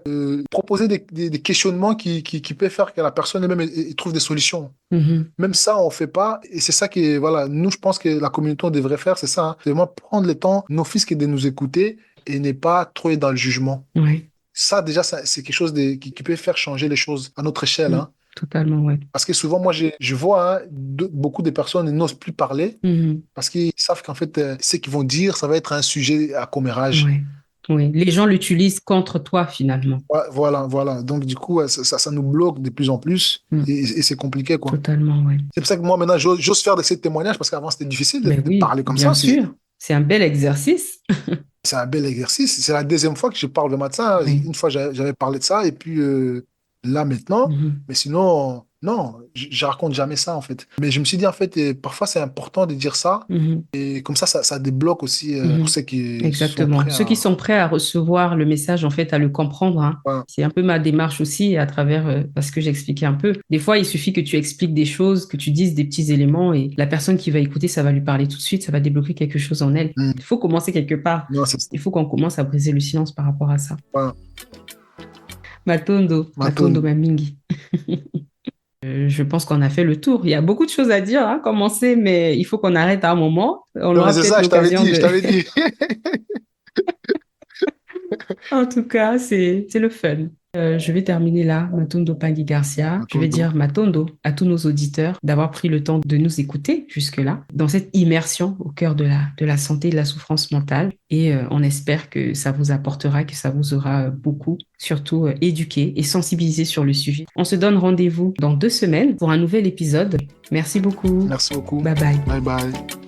proposer des questionnements qui peuvent faire que la personne elle-même elle trouve des solutions. mhm, Même ça, on fait pas. Et c'est ça qui est, voilà, nous, je pense que la communauté, on devrait faire, c'est ça, hein. C'est vraiment prendre le temps, nos fils, de nous écouter et ne pas trop être dans le jugement. ouais, Ça, déjà, c'est quelque chose qui peut faire changer les choses à notre échelle, mm, hein. totalement, ouais. Parce que souvent, moi, je vois, hein, beaucoup de personnes n'osent plus parler Mhm, parce qu'ils savent qu'en fait, ce qu'ils vont dire, ça va être un sujet à commérage. ouais, oui. Les gens l'utilisent contre toi, finalement. Ouais, voilà, voilà. Donc, du coup, ouais, ça nous bloque de plus en plus Mm, et c'est compliqué, quoi. totalement, ouais. C'est pour ça que moi, maintenant, j'ose faire de ces témoignages parce qu'avant, c'était difficile de, Mais de oui, parler comme bien ça. sûr. C'est un bel exercice. C'est un bel exercice. C'est la deuxième fois que je parle vraiment de ça. Oui. Une fois, j'avais parlé de ça et puis là, maintenant. Mhm, Mais sinon, non, je raconte jamais ça, en fait. Mais je me suis dit, en fait, parfois, c'est important de dire ça. mhm. Et comme ça débloque aussi pour Mhm. ceux qui sont Exactement. prêts Ceux qui à... sont prêts à recevoir le message, en fait, à le comprendre, hein. Voilà. C'est un peu ma démarche aussi à travers parce que j'expliquais un peu. Des fois, il suffit que tu expliques des choses, que tu dises des petits éléments et la personne qui va écouter, ça va lui parler tout de suite, ça va débloquer quelque chose en elle. Mm. Il faut commencer quelque part. Non, c'est ça. Il faut qu'on commence à briser le silence par rapport à ça. Voilà. Matondo, Matondo Matondo. Mamingi. Je pense qu'on a fait le tour. Il y a beaucoup de choses à dire, hein, commencer, mais il faut qu'on arrête à un moment. On Non, mais aura c'est peut-être ça, je t'avais l'occasion dit, je de... t'avais dit. En tout cas, c'est le fun. Je vais terminer là, Matondo Pangui Garcia. Je vais Matondo. dire Matondo à tous nos auditeurs d'avoir pris le temps de nous écouter jusque-là, dans cette immersion au cœur de la santé et de la souffrance mentale. Et on espère que ça vous apportera, que ça vous aura beaucoup, surtout éduqué et sensibilisé sur le sujet. On se donne rendez-vous dans 2 semaines pour un nouvel épisode. Merci beaucoup. Merci beaucoup. Bye bye. Bye bye.